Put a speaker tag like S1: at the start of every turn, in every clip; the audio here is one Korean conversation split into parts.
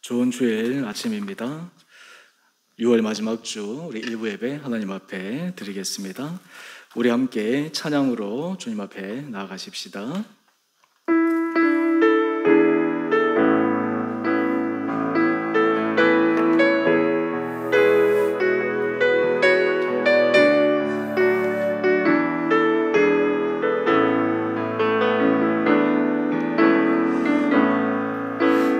S1: 좋은 주일 아침입니다. 6월 마지막 주 우리 일부 예배 하나님 앞에 드리겠습니다. 우리 함께 찬양으로 주님 앞에 나아가십시다.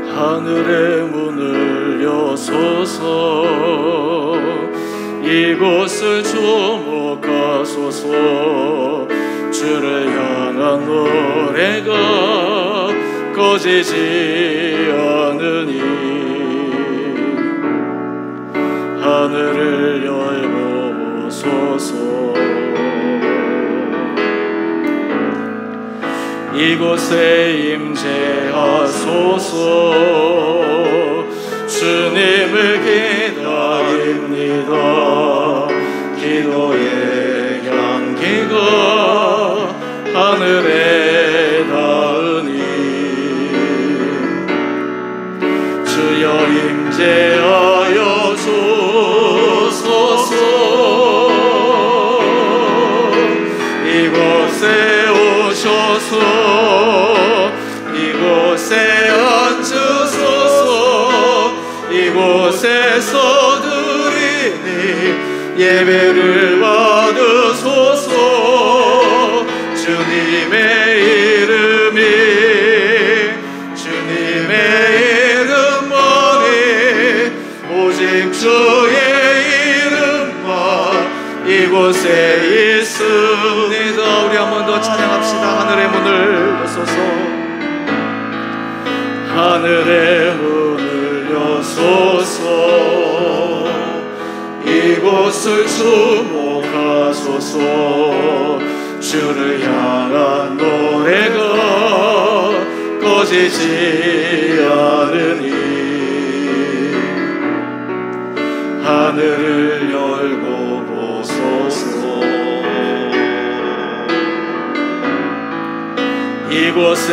S1: 하늘의 문을 여소서, 이곳을 주목하소서. 주를 향한 노래가 꺼지지 않으니 하늘을 열고 보소서. 이곳에 임재하소서. 주님을 기다립니다. 기도의 향기가 하늘에 닿으니 주여 임재하여 주소서. 이곳에 오셔서 이곳에 앉으소서. 이곳에서 드리니 예배를 받으소서. 주님의 이름이 주님의 이름만이 오직 주의 이름만 이곳에 있습니다. 우리 한 번 더 찬양합시다. 하늘의 문을 여소서. 하늘의 문을 여소서. 이곳을 주목하소서. 주를 향한 노래가 꺼지지 않으니 하늘을 열고 보소서. 이곳에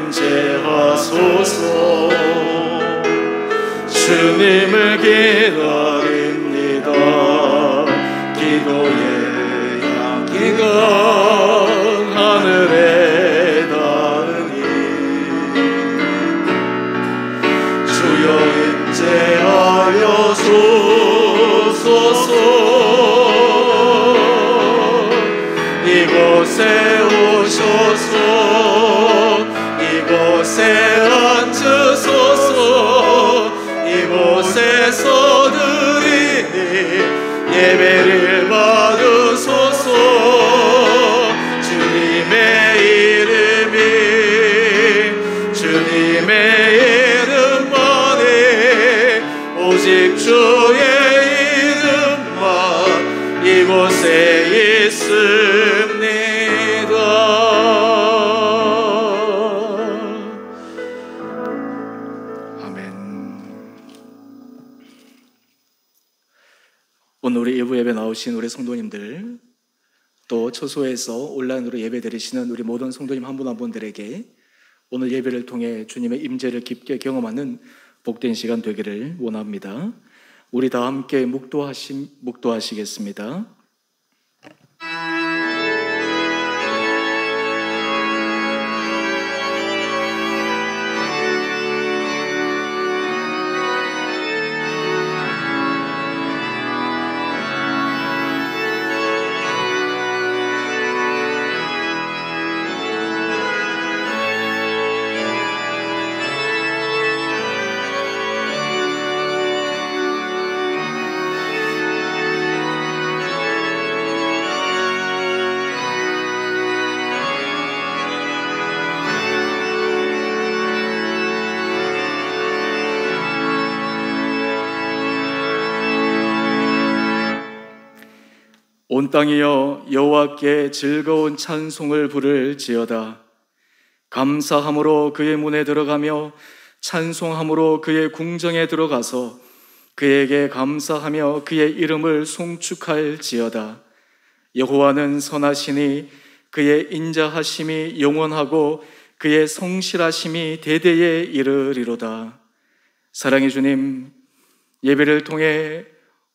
S1: 임재하소서. 주님을 기다립니다. 기도의 향기가 하늘에 닿으니 주여 임재하여 주소서. 이곳에 오셔서 이곳에 앉으소서. 이곳에서 드리니 예배를 받으소서. 주님의 이름이 주님의 이름만이 오직 주의 이름만 이곳에 있습니다. 오늘 우리 일부 예배 나오신 우리 성도님들, 또 처소에서 온라인으로 예배 드리시는 우리 모든 성도님 한 분 한 분들에게 오늘 예배를 통해 주님의 임재를 깊게 경험하는 복된 시간 되기를 원합니다. 우리 다 함께 묵도하시겠습니다. 온 땅이여 여호와께 즐거운 찬송을 부를지어다. 감사함으로 그의 문에 들어가며 찬송함으로 그의 궁정에 들어가서 그에게 감사하며 그의 이름을 송축할지어다. 여호와는 선하시니 그의 인자하심이 영원하고 그의 성실하심이 대대에 이르리로다. 사랑의 주님, 예배를 통해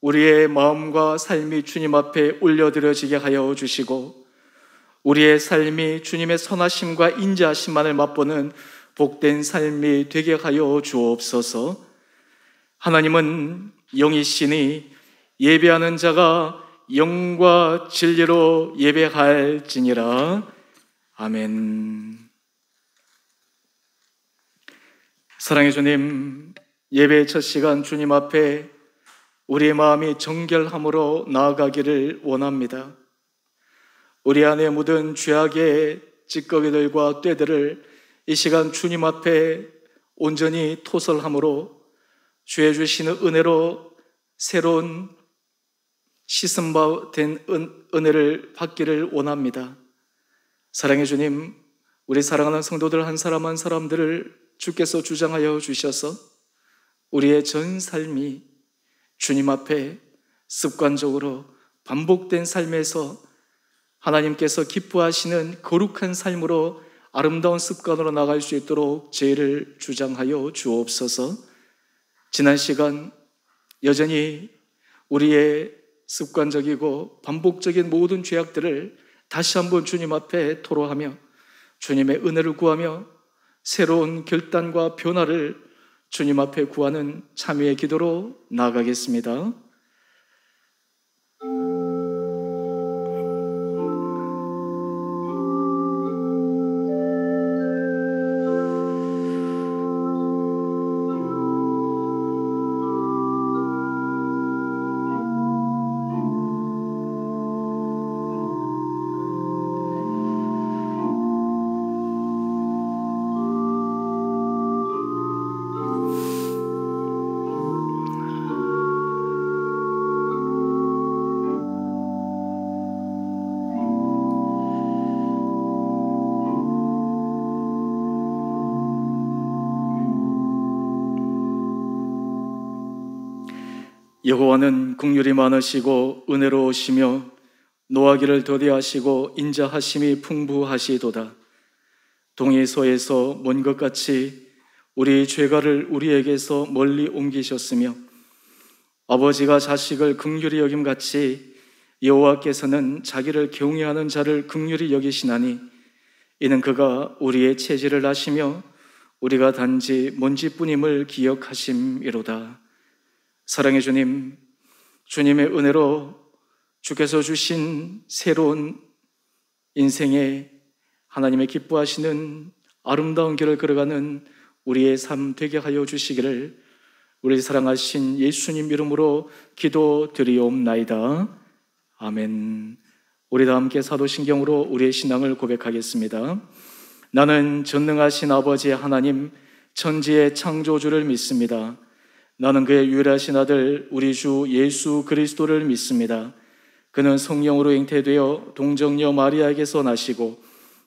S1: 우리의 마음과 삶이 주님 앞에 올려드려지게 하여 주시고 우리의 삶이 주님의 선하심과 인자하심만을 맛보는 복된 삶이 되게 하여 주옵소서. 하나님은 영이시니 예배하는 자가 영과 진리로 예배할지니라. 아멘. 사랑의 주님, 예배의 첫 시간 주님 앞에 우리의 마음이 정결함으로 나아가기를 원합니다. 우리 안에 묻은 죄악의 찌꺼기들과 때들을 이 시간 주님 앞에 온전히 토설함으로 주의 주시는 은혜로 새로운 씻음 바 된 은혜를 받기를 원합니다. 사랑의 주님, 우리 사랑하는 성도들 한 사람 한 사람들을 주께서 주장하여 주셔서 우리의 전 삶이 주님 앞에 습관적으로 반복된 삶에서 하나님께서 기뻐하시는 거룩한 삶으로 아름다운 습관으로 나갈 수 있도록 죄를 주장하여 주옵소서. 지난 시간 여전히 우리의 습관적이고 반복적인 모든 죄악들을 다시 한번 주님 앞에 토로하며 주님의 은혜를 구하며 새로운 결단과 변화를 주님 앞에 구하는 참여의 기도로 나아가겠습니다. 여호와는 긍휼이 많으시고 은혜로우시며 노하기를 더디하시고 인자하심이 풍부하시도다. 동에서에서 먼 것 같이 우리 죄가를 우리에게서 멀리 옮기셨으며 아버지가 자식을 긍휼히 여김같이 여호와께서는 자기를 경외하는 자를 긍휼히 여기시나니 이는 그가 우리의 체질을 아시며 우리가 단지 먼지뿐임을 기억하심이로다. 사랑의 주님, 주님의 은혜로 주께서 주신 새로운 인생에 하나님의 기뻐하시는 아름다운 길을 걸어가는 우리의 삶 되게 하여 주시기를 우리 사랑하신 예수님 이름으로 기도드리옵나이다. 아멘. 우리 다 함께 사도신경으로 우리의 신앙을 고백하겠습니다. 나는 전능하신 아버지 하나님 천지의 창조주를 믿습니다. 나는 그의 유일하신 아들 우리 주 예수 그리스도를 믿습니다. 그는 성령으로 잉태되어 동정녀 마리아에게서 나시고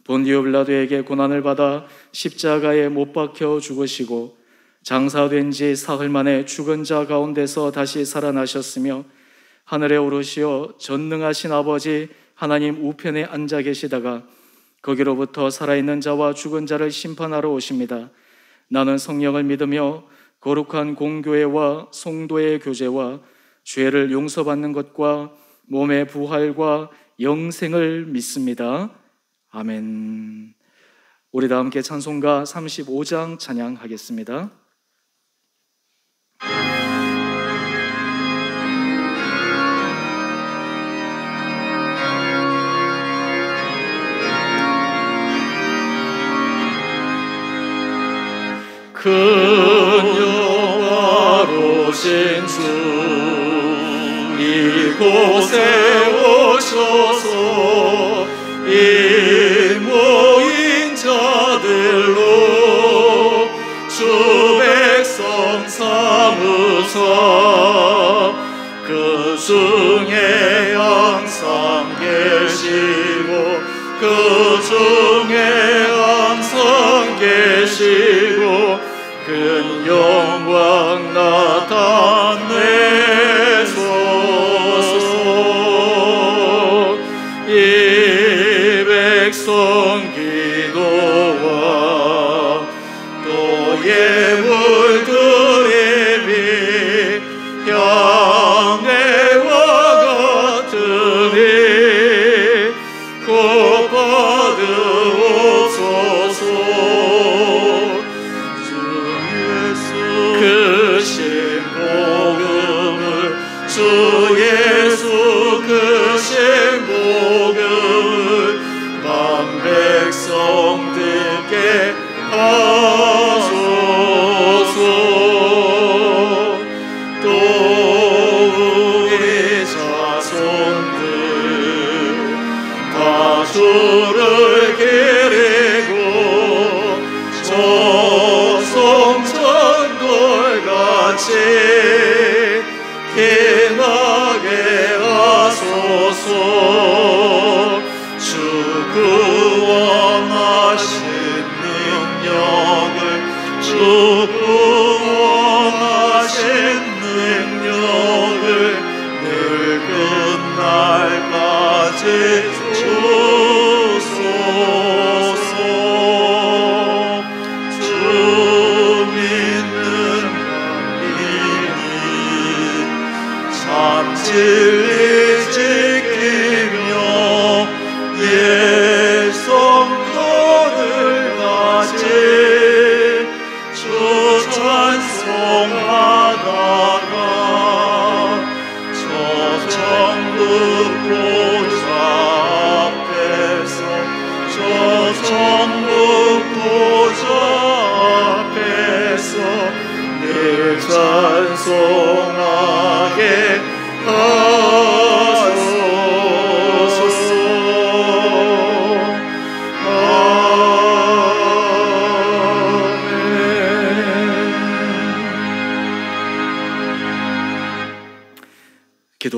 S1: 본디오 빌라도에게 고난을 받아 십자가에 못 박혀 죽으시고 장사된 지 사흘 만에 죽은 자 가운데서 다시 살아나셨으며 하늘에 오르시어 전능하신 아버지 하나님 우편에 앉아 계시다가 거기로부터 살아있는 자와 죽은 자를 심판하러 오십니다. 나는 성령을 믿으며 거룩한 공교회와 성도의 교제와 죄를 용서받는 것과 몸의 부활과 영생을 믿습니다. 아멘. 우리 다 함께 찬송가 35장 찬양하겠습니다. 큰 영화로신 주 이곳에 오셔서 이 모인 자들로 주 백성 삼으사 그 중에 항상 계시고 그 중에 항상 계시고 큰 영광 나타내소서. 이 백성 기도와 또 예물들의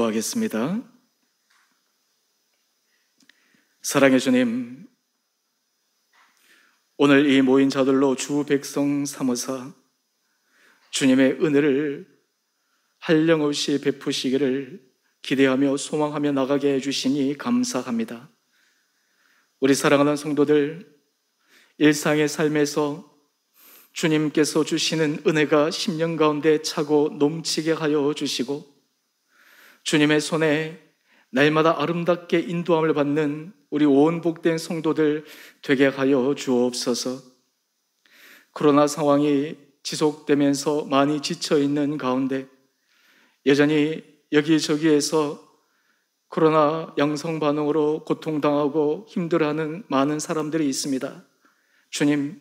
S1: 기도하겠습니다. 사랑의 주님, 오늘 이 모인 자들로 주 백성 삼으사 주님의 은혜를 한량없이 베푸시기를 기대하며 소망하며 나가게 해주시니 감사합니다. 우리 사랑하는 성도들, 일상의 삶에서 주님께서 주시는 은혜가 심령 가운데 차고 넘치게 하여 주시고, 주님의 손에 날마다 아름답게 인도함을 받는 우리 온 복된 성도들 되게 하여 주옵소서. 코로나 상황이 지속되면서 많이 지쳐있는 가운데 여전히 여기저기에서 코로나 양성 반응으로 고통당하고 힘들어하는 많은 사람들이 있습니다. 주님,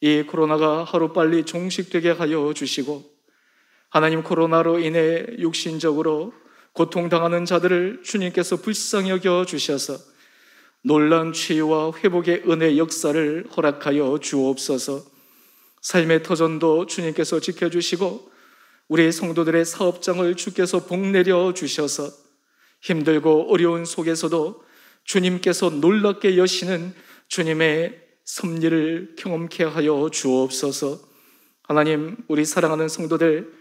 S1: 이 코로나가 하루빨리 종식되게 하여 주시고, 하나님, 코로나로 인해 육신적으로 고통당하는 자들을 주님께서 불쌍히 여겨 주셔서 놀라운 치유와 회복의 은혜 역사를 허락하여 주옵소서. 삶의 터전도 주님께서 지켜주시고 우리 성도들의 사업장을 주께서 복내려 주셔서 힘들고 어려운 속에서도 주님께서 놀랍게 여시는 주님의 섭리를 경험케 하여 주옵소서. 하나님, 우리 사랑하는 성도들,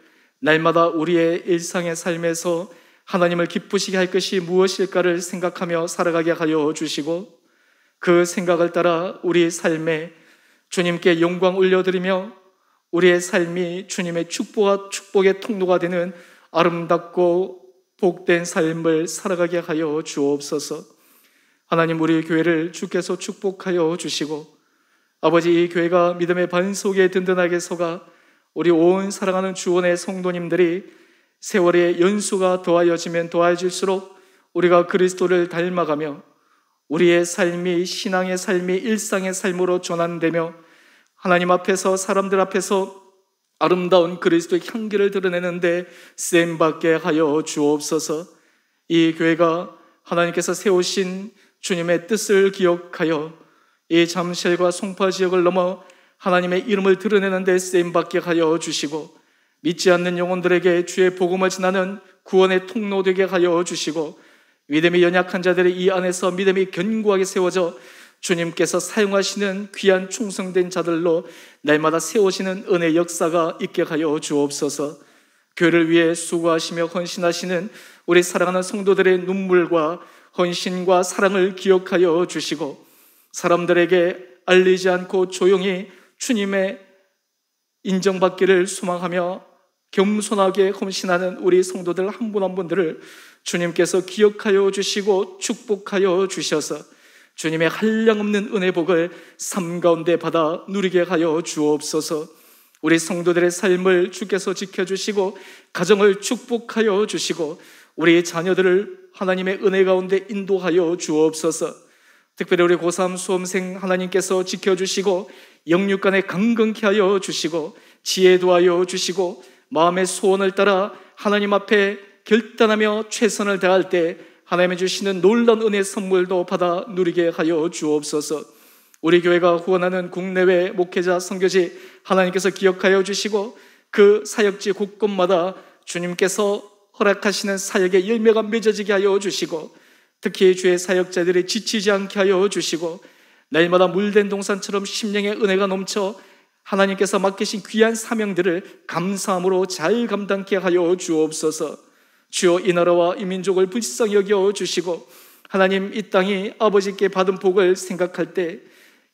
S1: 날마다 우리의 일상의 삶에서 하나님을 기쁘시게 할 것이 무엇일까를 생각하며 살아가게 하여 주시고, 그 생각을 따라 우리 삶에 주님께 영광 올려드리며 우리의 삶이 주님의 축복의 통로가 되는 아름답고 복된 삶을 살아가게 하여 주옵소서. 하나님, 우리 교회를 주께서 축복하여 주시고, 아버지, 이 교회가 믿음의 반석에 든든하게 서가 우리 온 사랑하는 주원의 성도님들이 세월의 연수가 더하여지면 더해질수록 우리가 그리스도를 닮아가며 우리의 삶이 신앙의 삶이 일상의 삶으로 전환되며 하나님 앞에서, 사람들 앞에서 아름다운 그리스도의 향기를 드러내는데 쓰임받게 하여 주옵소서. 이 교회가 하나님께서 세우신 주님의 뜻을 기억하여 이 잠실과 송파 지역을 넘어 하나님의 이름을 드러내는 데 쓰임받게 하여 주시고, 믿지 않는 영혼들에게 주의 복음을 전하는 구원의 통로 되게 하여 주시고, 믿음이 연약한 자들이 이 안에서 믿음이 견고하게 세워져 주님께서 사용하시는 귀한 충성된 자들로 날마다 세우시는 은혜 역사가 있게 하여 주옵소서. 교회를 위해 수고하시며 헌신하시는 우리 사랑하는 성도들의 눈물과 헌신과 사랑을 기억하여 주시고, 사람들에게 알리지 않고 조용히 주님의 인정받기를 소망하며 겸손하게 헌신하는 우리 성도들 한 분 한 분들을 주님께서 기억하여 주시고 축복하여 주셔서 주님의 한량없는 은혜 복을 삶 가운데 받아 누리게 하여 주옵소서. 우리 성도들의 삶을 주께서 지켜주시고 가정을 축복하여 주시고 우리 자녀들을 하나님의 은혜 가운데 인도하여 주옵소서. 특별히 우리 고3 수험생 하나님께서 지켜주시고 영육간에 강건케 하여 주시고 지혜 도하여 주시고 마음의 소원을 따라 하나님 앞에 결단하며 최선을 다할 때 하나님이 주시는 놀라운 은혜의 선물도 받아 누리게 하여 주옵소서. 우리 교회가 후원하는 국내외 목회자 선교지 하나님께서 기억하여 주시고 그 사역지 곳곳마다 주님께서 허락하시는 사역의 열매가 맺어지게 하여 주시고, 특히 주의 사역자들이 지치지 않게 하여 주시고 날마다 물된 동산처럼 심령의 은혜가 넘쳐 하나님께서 맡기신 귀한 사명들을 감사함으로 잘 감당케 하여 주옵소서. 주여, 이 나라와 이 민족을 불쌍히 여겨 주시고 하나님, 이 땅이 아버지께 받은 복을 생각할 때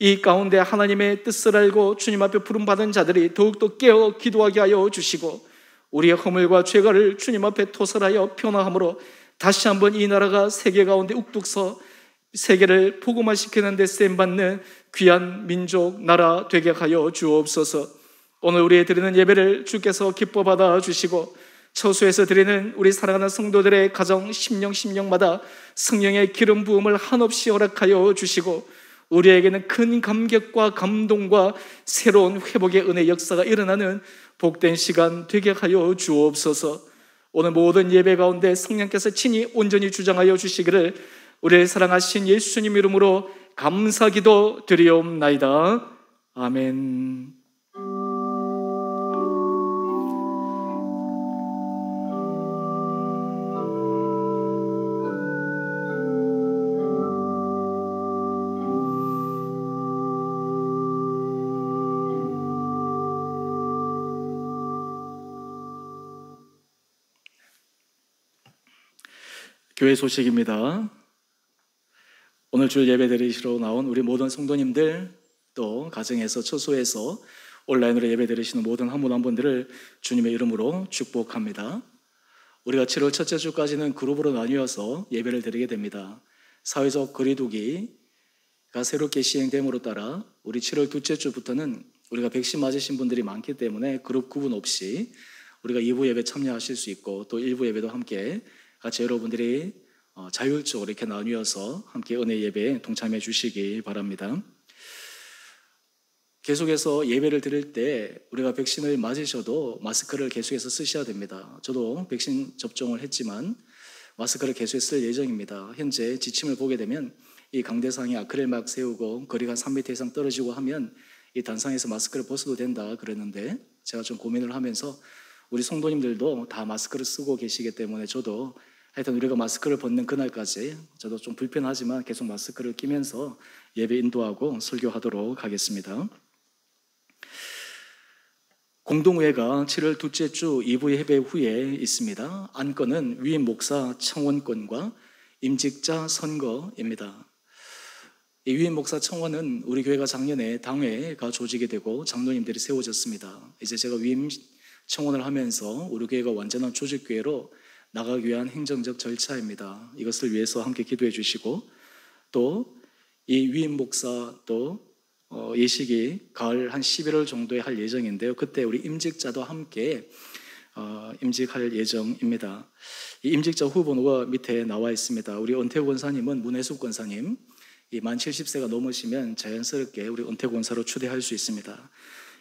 S1: 이 가운데 하나님의 뜻을 알고 주님 앞에 부름받은 자들이 더욱더 깨어 기도하게 하여 주시고 우리의 허물과 죄가를 주님 앞에 토설하여 변화함으로 다시 한번 이 나라가 세계 가운데 욱뚝서 세계를 복음화시키는 데 쓰임받는 귀한 민족, 나라 되게 하여 주옵소서. 오늘 우리의 드리는 예배를 주께서 기뻐 받아 주시고 처소에서 드리는 우리 사랑하는 성도들의 가정 심령마다 성령의 기름 부음을 한없이 허락하여 주시고 우리에게는 큰 감격과 감동과 새로운 회복의 은혜 역사가 일어나는 복된 시간 되게 하여 주옵소서. 오늘 모든 예배 가운데 성령께서 친히 온전히 주장하여 주시기를 우리를 사랑하신 예수님 이름으로 감사기도 드리옵나이다. 아멘. 교회 소식입니다. 오늘 주일 예배 드리시러 나온 우리 모든 성도님들, 또 가정에서 처소에서 온라인으로 예배 드리시는 모든 한 분 한 분들을 주님의 이름으로 축복합니다. 우리가 7월 첫째 주까지는 그룹으로 나뉘어서 예배를 드리게 됩니다. 사회적 거리두기가 새롭게 시행됨으로 따라 우리 7월 둘째 주부터는 우리가 백신 맞으신 분들이 많기 때문에 그룹 구분 없이 우리가 2부 예배 참여하실 수 있고, 또 1부 예배도 함께 같이 여러분들이 자율적으로 이렇게 나뉘어서 함께 은혜 예배에 동참해 주시기 바랍니다. 계속해서 예배를 드릴 때 우리가 백신을 맞으셔도 마스크를 계속해서 쓰셔야 됩니다. 저도 백신 접종을 했지만 마스크를 계속 쓸 예정입니다. 현재 지침을 보게 되면 이 강대상에 아크릴막 세우고 거리가 3m 이상 떨어지고 하면 이 단상에서 마스크를 벗어도 된다 그랬는데, 제가 좀 고민을 하면서 우리 성도님들도 다 마스크를 쓰고 계시기 때문에 저도 하여튼 우리가 마스크를 벗는 그날까지 저도 좀 불편하지만 계속 마스크를 끼면서 예배 인도하고 설교하도록 하겠습니다. 공동회가 7월 둘째 주 2부 예배 후에 있습니다. 안건은 위임 목사 청원권과 임직자 선거입니다. 이 위임 목사 청원은 우리 교회가 작년에 당회가 조직이 되고 장로님들이 세워졌습니다. 이제 제가 위임 청원을 하면서 우리 교회가 완전한 조직교회로 나가기 위한 행정적 절차입니다. 이것을 위해서 함께 기도해 주시고, 또 이 위임 목사 또 예식이 가을 한 11월 정도에 할 예정인데요. 그때 우리 임직자도 함께 임직할 예정입니다. 이 임직자 후보가 밑에 나와 있습니다. 우리 은퇴 권사님은 문혜숙 권사님, 만 70세가 넘으시면 자연스럽게 우리 은퇴 권사로 추대할 수 있습니다.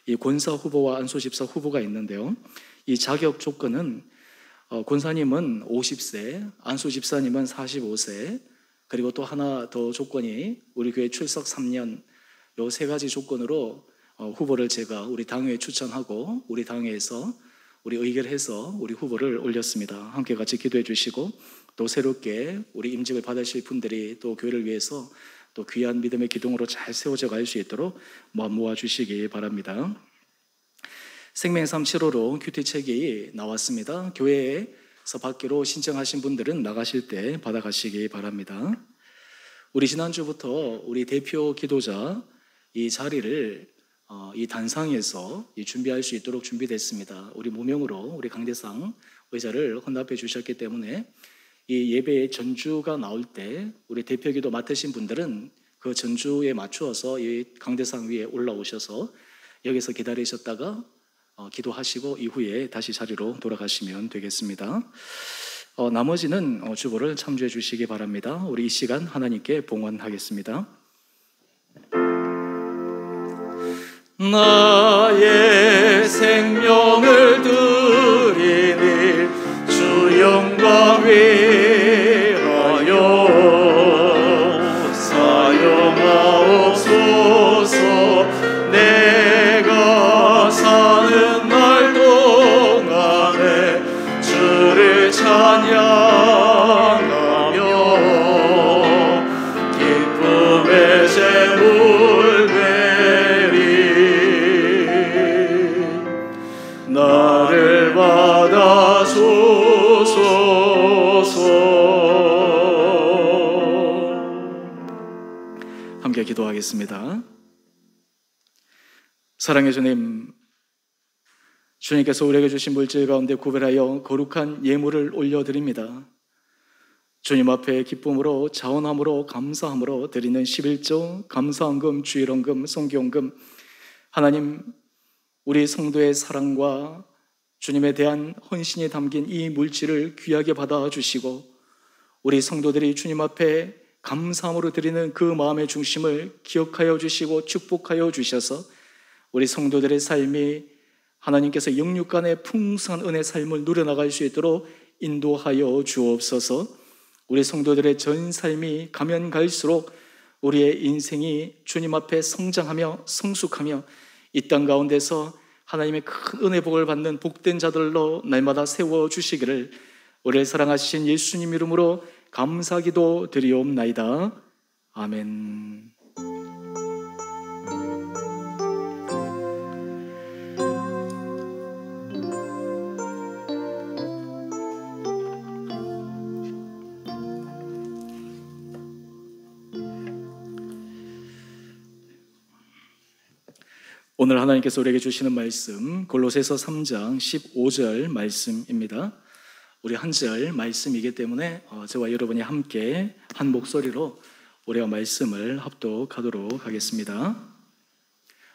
S1: 이 권사 후보와 안수집사 후보가 있는데요. 이 자격 조건은 권사님은 50세, 안수집사님은 45세, 그리고 또 하나 더 조건이 우리 교회 출석 3년, 요 세 가지 조건으로 후보를 제가 우리 당회에 추천하고 우리 당회에서 우리 의결해서 우리 후보를 올렸습니다. 함께 같이 기도해 주시고, 또 새롭게 우리 임직을 받으실 분들이 또 교회를 위해서 또 귀한 믿음의 기둥으로 잘 세워져 갈 수 있도록 모아 주시기 바랍니다. 생명삼 7호로 큐티책이 나왔습니다. 교회에서 받기로 신청하신 분들은 나가실 때 받아가시기 바랍니다. 우리 지난주부터 우리 대표 기도자 이 자리를 이 단상에서 준비할 수 있도록 준비됐습니다. 우리 무명으로 우리 강대상 의자를 헌납해 주셨기 때문에 이 예배의 전주가 나올 때 우리 대표 기도 맡으신 분들은 그 전주에 맞추어서 이 강대상 위에 올라오셔서 여기서 기다리셨다가 기도하시고 이후에 다시 자리로 돌아가시면 되겠습니다. 나머지는 주보를 참조해 주시기 바랍니다. 우리 이 시간 하나님께 봉헌하겠습니다. 나의 생명을 드리니 주 영광 위하여 사용하옵소서. 내가 사는 날 동안에 주를 찬양하며 기쁨의 제물 나를 받아 주소서. 함께 기도하겠습니다. 사랑의 주님, 주님께서 우리에게 주신 물질 가운데 구별하여 거룩한 예물을 올려드립니다. 주님 앞에 기쁨으로 자원함으로 감사함으로 드리는 11조 감사헌금, 주일헌금, 성교헌금, 하나님 우리 성도의 사랑과 주님에 대한 헌신이 담긴 이 물질을 귀하게 받아주시고, 우리 성도들이 주님 앞에 감사함으로 드리는 그 마음의 중심을 기억하여 주시고 축복하여 주셔서 우리 성도들의 삶이 하나님께서 영육간의 풍성한 은혜 삶을 누려나갈 수 있도록 인도하여 주옵소서. 우리 성도들의 전 삶이 가면 갈수록 우리의 인생이 주님 앞에 성장하며 성숙하며 이 땅 가운데서 하나님의 큰 은혜 복을 받는 복된 자들로 날마다 세워주시기를 우리를 사랑하신 예수님 이름으로 감사기도 드리옵나이다. 아멘. 오늘 하나님께서 우리에게 주시는 말씀 골로새서 3장 15절 말씀입니다. 우리 한 절 말씀이기 때문에 저와 여러분이 함께 한 목소리로 우리가 말씀을 합독하도록 하겠습니다.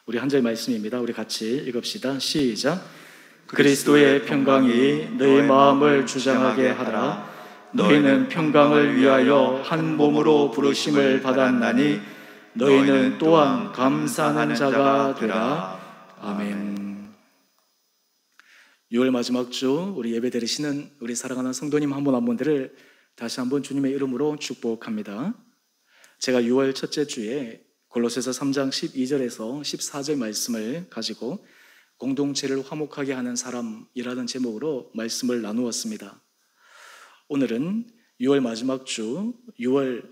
S1: 우리 한 절 말씀입니다. 우리 같이 읽읍시다. 시작. 그리스도의 평강이 너희 마음을 주장하게 하라. 너희는 평강을 위하여 한 몸으로 부르심을 받았나니 너희는 또한 감사하는 자가 되라. 아멘. 6월 마지막 주 우리 예배 드리시는 우리 사랑하는 성도님 한 분 한 분들을 다시 한번 주님의 이름으로 축복합니다. 제가 6월 첫째 주에 골로새서 3장 12절에서 14절 말씀을 가지고 공동체를 화목하게 하는 사람이라는 제목으로 말씀을 나누었습니다. 오늘은 6월 마지막 주, 6월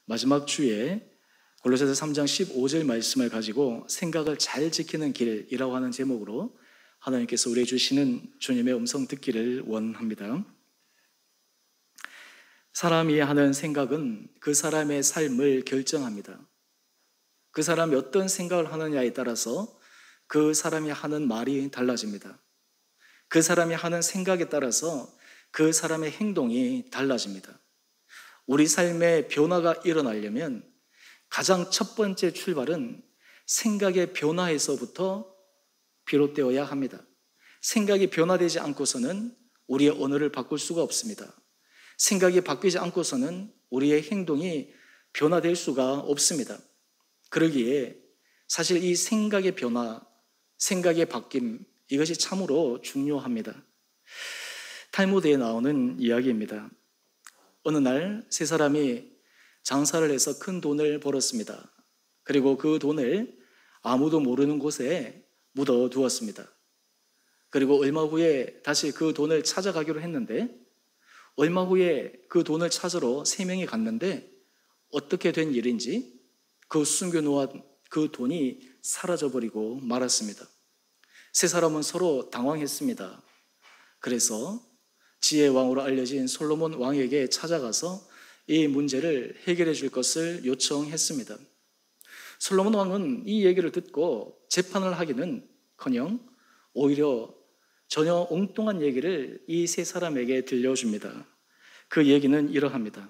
S1: 마지막 주에 골로새서 3장 15절 말씀을 가지고 생각을 잘 지키는 길이라고 하는 제목으로 하나님께서 우리에게 주시는 주님의 음성 듣기를 원합니다. 사람이 하는 생각은 그 사람의 삶을 결정합니다. 그 사람이 어떤 생각을 하느냐에 따라서 그 사람이 하는 말이 달라집니다. 그 사람이 하는 생각에 따라서 그 사람의 행동이 달라집니다. 우리 삶에 변화가 일어나려면 가장 첫 번째 출발은 생각의 변화에서부터 비롯되어야 합니다. 생각이 변화되지 않고서는 우리의 언어를 바꿀 수가 없습니다. 생각이 바뀌지 않고서는 우리의 행동이 변화될 수가 없습니다. 그러기에 사실 이 생각의 변화, 생각의 바뀜, 이것이 참으로 중요합니다. 탈무드에 나오는 이야기입니다. 어느 날 세 사람이 장사를 해서 큰 돈을 벌었습니다. 그리고 그 돈을 아무도 모르는 곳에 묻어두었습니다. 그리고 얼마 후에 다시 그 돈을 찾아가기로 했는데 얼마 후에 그 돈을 찾으러 세 명이 갔는데 어떻게 된 일인지 그 숨겨놓은 그 돈이 사라져버리고 말았습니다. 세 사람은 서로 당황했습니다. 그래서 지혜의 왕으로 알려진 솔로몬 왕에게 찾아가서 이 문제를 해결해 줄 것을 요청했습니다. 솔로몬 왕은 이 얘기를 듣고 재판을 하기는커녕 오히려 전혀 엉뚱한 얘기를 이 세 사람에게 들려줍니다. 그 얘기는 이러합니다.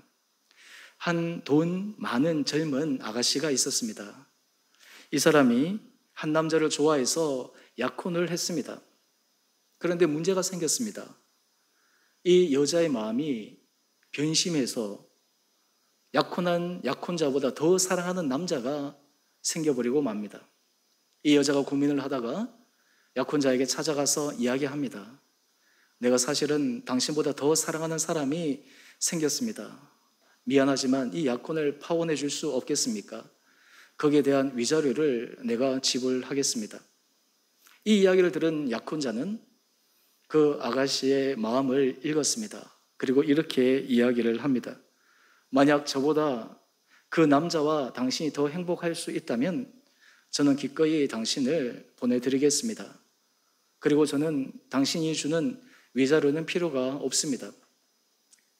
S1: 한 돈 많은 젊은 아가씨가 있었습니다. 이 사람이 한 남자를 좋아해서 약혼을 했습니다. 그런데 문제가 생겼습니다. 이 여자의 마음이 변심해서 약혼한 약혼자보다 더 사랑하는 남자가 생겨버리고 맙니다. 이 여자가 고민을 하다가 약혼자에게 찾아가서 이야기합니다. 내가 사실은 당신보다 더 사랑하는 사람이 생겼습니다. 미안하지만 이 약혼을 파혼해 줄 수 없겠습니까? 거기에 대한 위자료를 내가 지불하겠습니다. 이 이야기를 들은 약혼자는 그 아가씨의 마음을 읽었습니다. 그리고 이렇게 이야기를 합니다. 만약 저보다 그 남자와 당신이 더 행복할 수 있다면 저는 기꺼이 당신을 보내드리겠습니다. 그리고 저는 당신이 주는 위자료는 필요가 없습니다.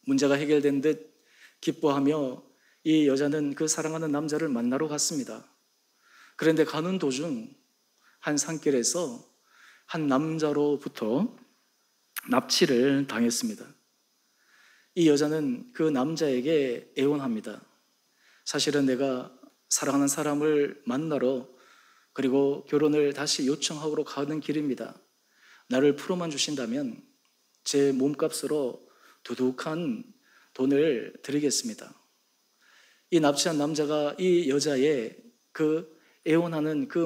S1: 문제가 해결된 듯 기뻐하며 이 여자는 그 사랑하는 남자를 만나러 갔습니다. 그런데 가는 도중 한 산길에서 한 남자로부터 납치를 당했습니다. 이 여자는 그 남자에게 애원합니다. 사실은 내가 사랑하는 사람을 만나러 그리고 결혼을 다시 요청하러 가는 길입니다. 나를 풀어만 주신다면 제 몸값으로 두둑한 돈을 드리겠습니다. 이 납치한 남자가 이 여자의 그 애원하는 그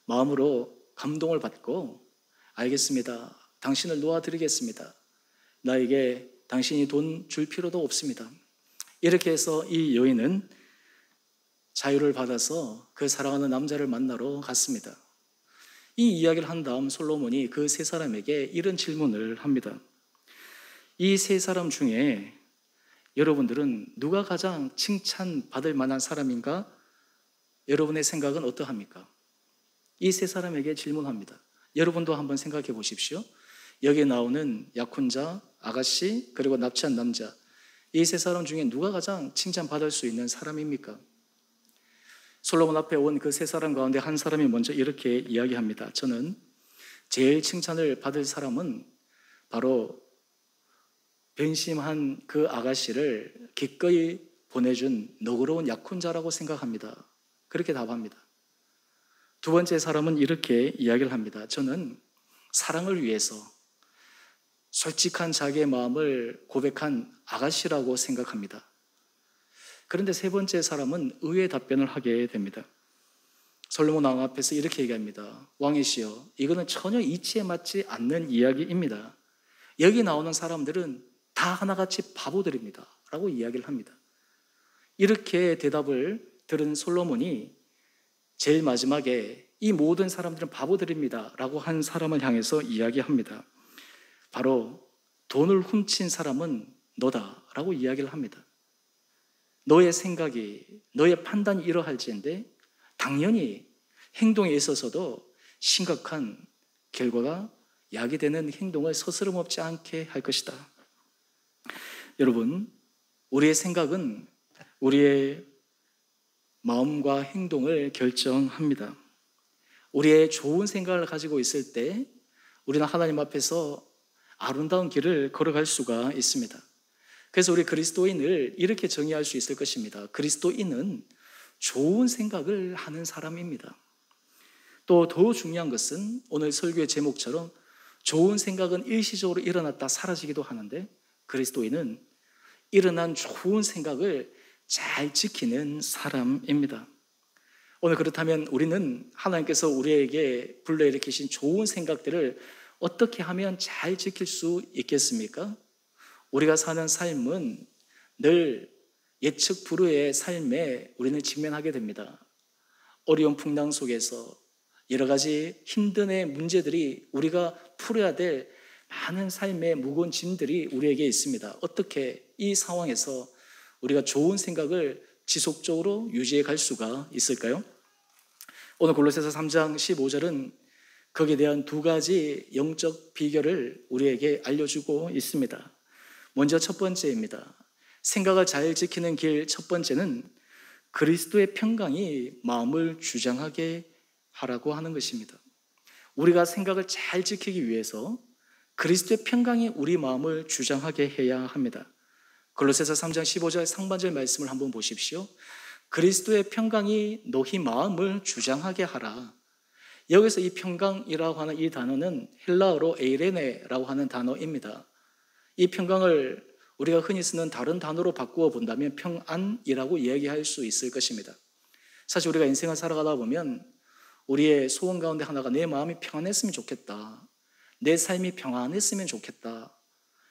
S1: 마음으로 감동을 받고 알겠습니다. 당신을 놓아드리겠습니다. 나에게 당신이 돈 줄 필요도 없습니다. 이렇게 해서 이 여인은 자유를 받아서 그 사랑하는 남자를 만나러 갔습니다. 이 이야기를 한 다음 솔로몬이 그 세 사람에게 이런 질문을 합니다. 이 세 사람 중에 여러분들은 누가 가장 칭찬받을 만한 사람인가? 여러분의 생각은 어떠합니까? 이 세 사람에게 질문합니다. 여러분도 한번 생각해 보십시오. 여기에 나오는 약혼자, 아가씨, 그리고 납치한 남자, 이 세 사람 중에 누가 가장 칭찬받을 수 있는 사람입니까? 솔로몬 앞에 온 그 세 사람 가운데 한 사람이 먼저 이렇게 이야기합니다. 저는 제일 칭찬을 받을 사람은 바로 변심한 그 아가씨를 기꺼이 보내준 너그러운 약혼자라고 생각합니다. 그렇게 답합니다. 두 번째 사람은 이렇게 이야기를 합니다. 저는 사랑을 위해서 솔직한 자기의 마음을 고백한 아가씨라고 생각합니다. 그런데 세 번째 사람은 의외의 답변을 하게 됩니다. 솔로몬 왕 앞에서 이렇게 얘기합니다. 왕이시여, 이거는 전혀 이치에 맞지 않는 이야기입니다. 여기 나오는 사람들은 다 하나같이 바보들입니다 라고 이야기를 합니다. 이렇게 대답을 들은 솔로몬이 제일 마지막에 이 모든 사람들은 바보들입니다 라고 한 사람을 향해서 이야기합니다. 바로 돈을 훔친 사람은 너다 라고 이야기를 합니다. 너의 생각이, 너의 판단이 이러할지인데 당연히 행동에 있어서도 심각한 결과가 야기되는 행동을 서스럼없지 않게 할 것이다. 여러분, 우리의 생각은 우리의 마음과 행동을 결정합니다. 우리의 좋은 생각을 가지고 있을 때 우리는 하나님 앞에서 아름다운 길을 걸어갈 수가 있습니다. 그래서 우리 그리스도인을 이렇게 정의할 수 있을 것입니다. 그리스도인은 좋은 생각을 하는 사람입니다. 또 더 중요한 것은 오늘 설교의 제목처럼 좋은 생각은 일시적으로 일어났다 사라지기도 하는데 그리스도인은 일어난 좋은 생각을 잘 지키는 사람입니다. 오늘 그렇다면 우리는 하나님께서 우리에게 불러일으키신 좋은 생각들을 어떻게 하면 잘 지킬 수 있겠습니까? 우리가 사는 삶은 늘 예측 불허의 삶에 우리는 직면하게 됩니다. 어려운 풍랑 속에서 여러 가지 힘든 문제들이 우리가 풀어야 될 많은 삶의 무거운 짐들이 우리에게 있습니다. 어떻게 이 상황에서 우리가 좋은 생각을 지속적으로 유지해 갈 수가 있을까요? 오늘 골로새서 3장 15절은 거기에 대한 두 가지 영적 비결을 우리에게 알려주고 있습니다. 먼저 첫 번째입니다. 생각을 잘 지키는 길 첫 번째는 그리스도의 평강이 마음을 주장하게 하라고 하는 것입니다. 우리가 생각을 잘 지키기 위해서 그리스도의 평강이 우리 마음을 주장하게 해야 합니다. 골로새서 3장 15절 상반절 말씀을 한번 보십시오. 그리스도의 평강이 너희 마음을 주장하게 하라. 여기서 이 평강이라고 하는 이 단어는 헬라어로 에이레네라고 하는 단어입니다. 이 평강을 우리가 흔히 쓰는 다른 단어로 바꾸어 본다면 평안이라고 이야기할 수 있을 것입니다. 사실 우리가 인생을 살아가다 보면 우리의 소원 가운데 하나가 내 마음이 평안했으면 좋겠다. 내 삶이 평안했으면 좋겠다.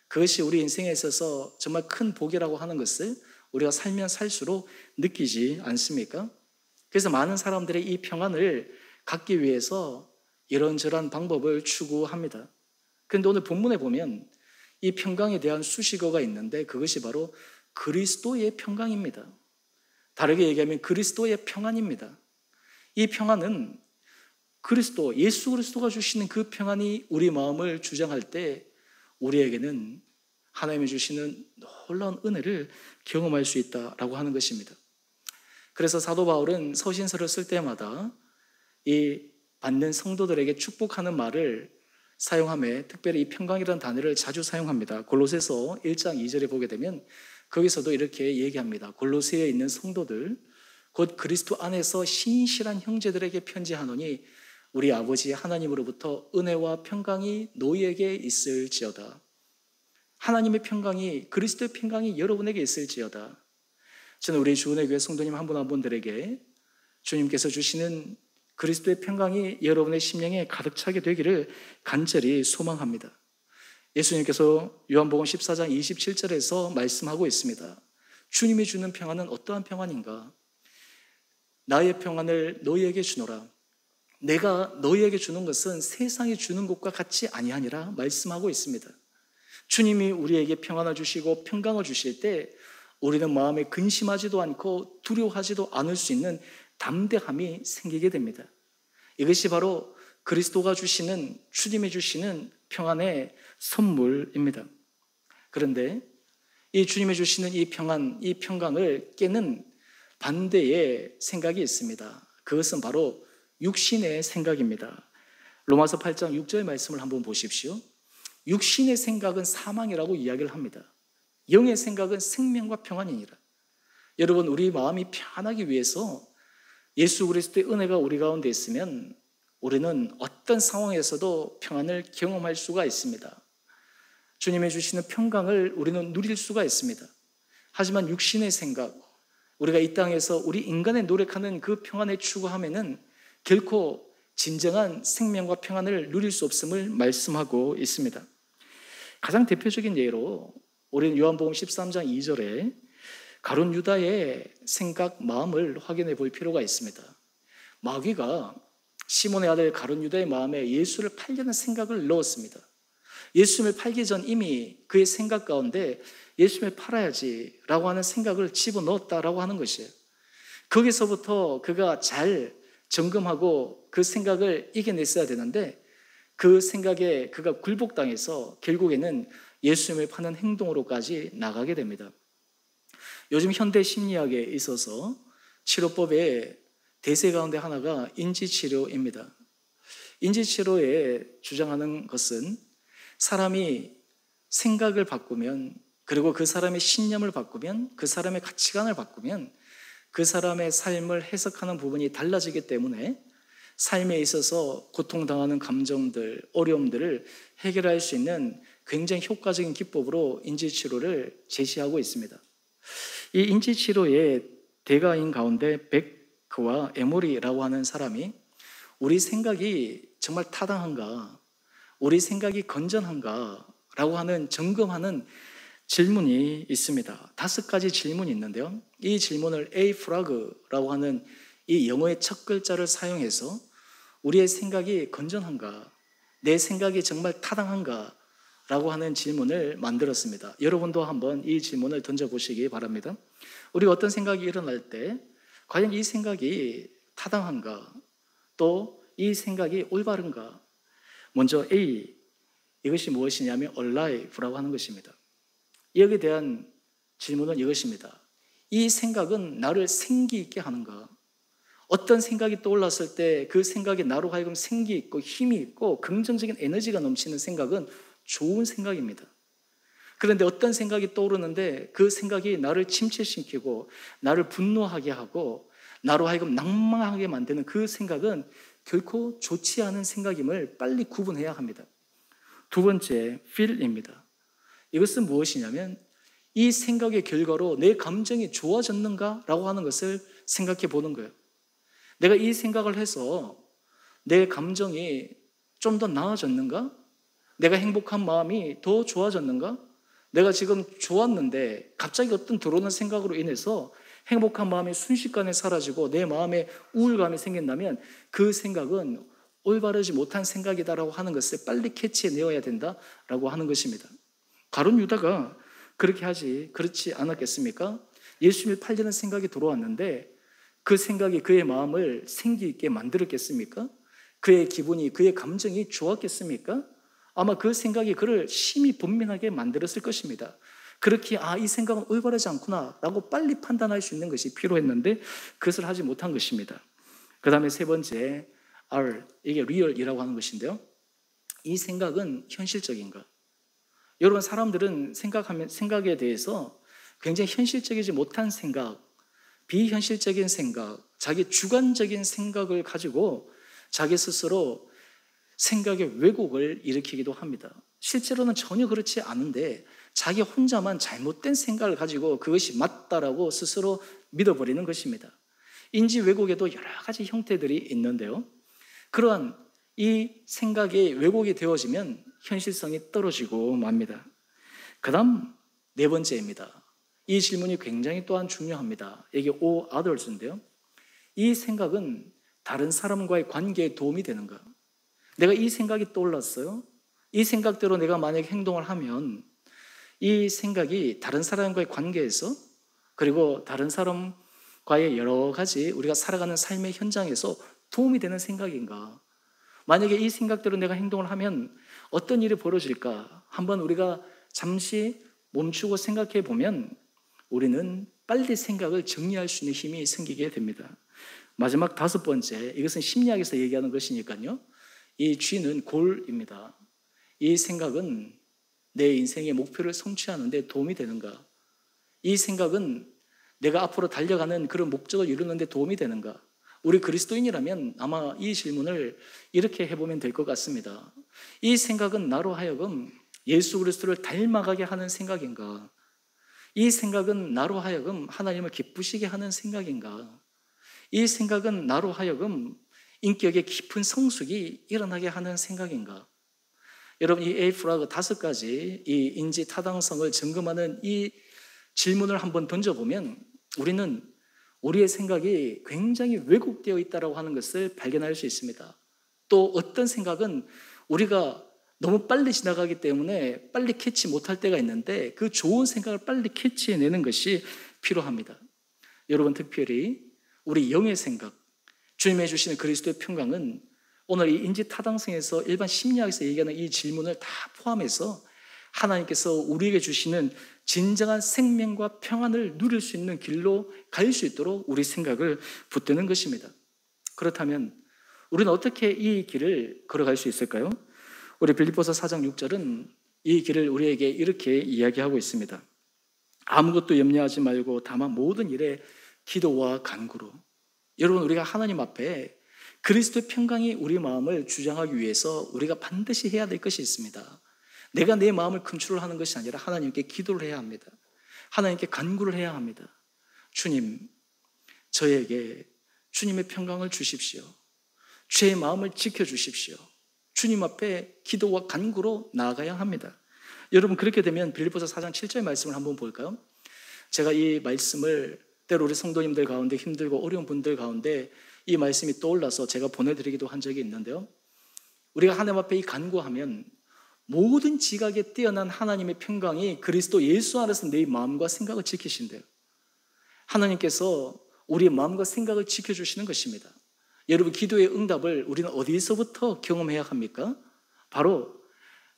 S1: 그것이 우리 인생에 있어서 정말 큰 복이라고 하는 것을 우리가 살면 살수록 느끼지 않습니까? 그래서 많은 사람들이 이 평안을 갖기 위해서 이런저런 방법을 추구합니다. 그런데 오늘 본문에 보면 이 평강에 대한 수식어가 있는데 그것이 바로 그리스도의 평강입니다. 다르게 얘기하면 그리스도의 평안입니다. 이 평안은 그리스도, 예수 그리스도가 주시는 그 평안이 우리 마음을 주장할 때 우리에게는 하나님이 주시는 놀라운 은혜를 경험할 수 있다라고 하는 것입니다. 그래서 사도 바울은 서신서를 쓸 때마다 이 받는 성도들에게 축복하는 말을 사용하며 특별히 이 평강이라는 단어를 자주 사용합니다. 골로새서 1장 2절에 보게 되면 거기서도 이렇게 얘기합니다. 골로새에 있는 성도들 곧 그리스도 안에서 신실한 형제들에게 편지하노니 우리 아버지 하나님으로부터 은혜와 평강이 너희에게 있을지어다. 하나님의 평강이, 그리스도의 평강이 여러분에게 있을지어다. 저는 우리 주은혜 교회 성도님 한 분 한 분들에게 주님께서 주시는 그리스도의 평강이 여러분의 심령에 가득 차게 되기를 간절히 소망합니다. 예수님께서 요한복음 14장 27절에서 말씀하고 있습니다. 주님이 주는 평안은 어떠한 평안인가? 나의 평안을 너희에게 주노라. 내가 너희에게 주는 것은 세상이 주는 것과 같이 아니하니라 말씀하고 있습니다. 주님이 우리에게 평안을 주시고 평강을 주실 때 우리는 마음에 근심하지도 않고 두려워하지도 않을 수 있는 담대함이 생기게 됩니다. 이것이 바로 그리스도가 주시는, 주님이 주시는 평안의 선물입니다. 그런데 이 주님이 주시는 이 평안, 이 평강을 깨는 반대의 생각이 있습니다. 그것은 바로 육신의 생각입니다. 로마서 8장 6절 말씀을 한번 보십시오. 육신의 생각은 사망이라고 이야기를 합니다. 영의 생각은 생명과 평안이니라. 여러분, 우리 마음이 편하기 위해서 예수 그리스도의 은혜가 우리 가운데 있으면 우리는 어떤 상황에서도 평안을 경험할 수가 있습니다. 주님이 주시는 평강을 우리는 누릴 수가 있습니다. 하지만 육신의 생각, 우리가 이 땅에서 우리 인간의 노력하는 그 평안을 추구하면은 결코 진정한 생명과 평안을 누릴 수 없음을 말씀하고 있습니다. 가장 대표적인 예로 우리는 요한복음 13장 2절에 가룟 유다의 생각, 마음을 확인해 볼 필요가 있습니다. 마귀가 시몬의 아들 가룟 유다의 마음에 예수를 팔려는 생각을 넣었습니다. 예수님을 팔기 전 이미 그의 생각 가운데 예수님을 팔아야지 라고 하는 생각을 집어넣었다라고 하는 것이에요. 거기서부터 그가 잘 점검하고 그 생각을 이겨냈어야 되는데 그 생각에 그가 굴복당해서 결국에는 예수님을 파는 행동으로까지 나가게 됩니다. 요즘 현대 심리학에 있어서 치료법의 대세 가운데 하나가 인지치료입니다. 인지치료에 주장하는 것은 사람이 생각을 바꾸면, 그리고 그 사람의 신념을 바꾸면, 그 사람의 가치관을 바꾸면 그 사람의 삶을 해석하는 부분이 달라지기 때문에 삶에 있어서 고통당하는 감정들, 어려움들을 해결할 수 있는 굉장히 효과적인 기법으로 인지치료를 제시하고 있습니다. 이 인지치료의 대가인 가운데 베크와 에모리라고 하는 사람이 우리 생각이 정말 타당한가, 우리 생각이 건전한가 라고 하는 점검하는 질문이 있습니다. 5가지 질문이 있는데요, 이 질문을 A 프라그라고 하는 이 영어의 첫 글자를 사용해서 우리의 생각이 건전한가, 내 생각이 정말 타당한가 라고 하는 질문을 만들었습니다. 여러분도 한번 이 질문을 던져보시기 바랍니다. 우리가 어떤 생각이 일어날 때 과연 이 생각이 타당한가, 또 이 생각이 올바른가. 먼저 A, 이것이 무엇이냐면 alive라고 하는 것입니다. 여기에 대한 질문은 이것입니다. 이 생각은 나를 생기 있게 하는가? 어떤 생각이 떠올랐을 때 그 생각이 나로 하여금 생기 있고 힘이 있고 긍정적인 에너지가 넘치는 생각은 좋은 생각입니다. 그런데 어떤 생각이 떠오르는데 그 생각이 나를 침체시키고 나를 분노하게 하고 나로 하여금 낭망하게 만드는 그 생각은 결코 좋지 않은 생각임을 빨리 구분해야 합니다. 2번째, feel입니다. 이것은 무엇이냐면 이 생각의 결과로 내 감정이 좋아졌는가라고 하는 것을 생각해 보는 거예요. 내가 이 생각을 해서 내 감정이 좀 더 나아졌는가? 내가 행복한 마음이 더 좋아졌는가? 내가 지금 좋았는데 갑자기 어떤 들어오는 생각으로 인해서 행복한 마음이 순식간에 사라지고 내 마음에 우울감이 생긴다면 그 생각은 올바르지 못한 생각이다라고 하는 것을 빨리 캐치해내어야 된다라고 하는 것입니다. 가룟 유다가 그렇지 않았겠습니까? 예수님을 팔려는 생각이 들어왔는데 그 생각이 그의 마음을 생기 있게 만들었겠습니까? 그의 기분이, 그의 감정이 좋았겠습니까? 아마 그 생각이 그를 심히 번민하게 만들었을 것입니다. 그렇게 이 생각은 올바르지 않구나 라고 빨리 판단할 수 있는 것이 필요했는데 그것을 하지 못한 것입니다. 그 다음에 3번째, R, 이게 real이라고 하는 것인데요, 이 생각은 현실적인가? 여러분, 사람들은 생각에 대해서 굉장히 현실적이지 못한 생각, 비현실적인 생각, 자기 주관적인 생각을 가지고 자기 스스로 생각의 왜곡을 일으키기도 합니다. 실제로는 전혀 그렇지 않은데 자기 혼자만 잘못된 생각을 가지고 그것이 맞다라고 스스로 믿어버리는 것입니다. 인지 왜곡에도 여러 가지 형태들이 있는데요, 그러한 이 생각이 왜곡이 되어지면 현실성이 떨어지고 맙니다. 그 다음 4번째입니다. 이 질문이 굉장히 또한 중요합니다. 이게 O others인데요, 이 생각은 다른 사람과의 관계에 도움이 되는가? 내가 이 생각이 떠올랐어요. 이 생각대로 내가 만약에 행동을 하면 이 생각이 다른 사람과의 관계에서, 그리고 다른 사람과의 여러 가지 우리가 살아가는 삶의 현장에서 도움이 되는 생각인가? 만약에 이 생각대로 내가 행동을 하면 어떤 일이 벌어질까? 한번 우리가 잠시 멈추고 생각해 보면 우리는 빨리 생각을 정리할 수 있는 힘이 생기게 됩니다. 마지막 5번째, 이것은 심리학에서 얘기하는 것이니까요. 이 G는 골입니다. 이 생각은 내 인생의 목표를 성취하는 데 도움이 되는가? 이 생각은 내가 앞으로 달려가는 그런 목적을 이루는 데 도움이 되는가? 우리 그리스도인이라면 아마 이 질문을 이렇게 해보면 될 것 같습니다. 이 생각은 나로 하여금 예수 그리스도를 닮아가게 하는 생각인가? 이 생각은 나로 하여금 하나님을 기쁘시게 하는 생각인가? 이 생각은 나로 하여금 인격의 깊은 성숙이 일어나게 하는 생각인가? 여러분, 이 A 플러그 5가지 이 인지 타당성을 점검하는 이 질문을 한번 던져보면 우리는 우리의 생각이 굉장히 왜곡되어 있다고 하는 것을 발견할 수 있습니다. 또 어떤 생각은 우리가 너무 빨리 지나가기 때문에 빨리 캐치 못할 때가 있는데 그 좋은 생각을 빨리 캐치해내는 것이 필요합니다. 여러분, 특별히 우리 영의 생각, 주님이 주시는 그리스도의 평강은 오늘 이 인지타당성에서 일반 심리학에서 얘기하는 이 질문을 다 포함해서 하나님께서 우리에게 주시는 진정한 생명과 평안을 누릴 수 있는 길로 갈 수 있도록 우리 생각을 붙드는 것입니다. 그렇다면 우리는 어떻게 이 길을 걸어갈 수 있을까요? 우리 빌립보서 4장 6절은 이 길을 우리에게 이렇게 이야기하고 있습니다. 아무것도 염려하지 말고 다만 모든 일에 기도와 간구로. 여러분, 우리가 하나님 앞에 그리스도의 평강이 우리 마음을 주장하기 위해서 우리가 반드시 해야 될 것이 있습니다. 내가 내 마음을 컨트롤하는 것이 아니라 하나님께 기도를 해야 합니다. 하나님께 간구를 해야 합니다. 주님, 저에게 주님의 평강을 주십시오. 제 마음을 지켜주십시오. 주님 앞에 기도와 간구로 나아가야 합니다. 여러분, 그렇게 되면 빌립보서 4장 7절 말씀을 한번 볼까요? 제가 이 말씀을 때로 우리 성도님들 가운데 힘들고 어려운 분들 가운데 이 말씀이 떠올라서 제가 보내드리기도 한 적이 있는데요. 우리가 하나님 앞에 이 간구하면 모든 지각에 뛰어난 하나님의 평강이 그리스도 예수 안에서 내 마음과 생각을 지키신대요. 하나님께서 우리의 마음과 생각을 지켜주시는 것입니다. 여러분, 기도의 응답을 우리는 어디서부터 경험해야 합니까? 바로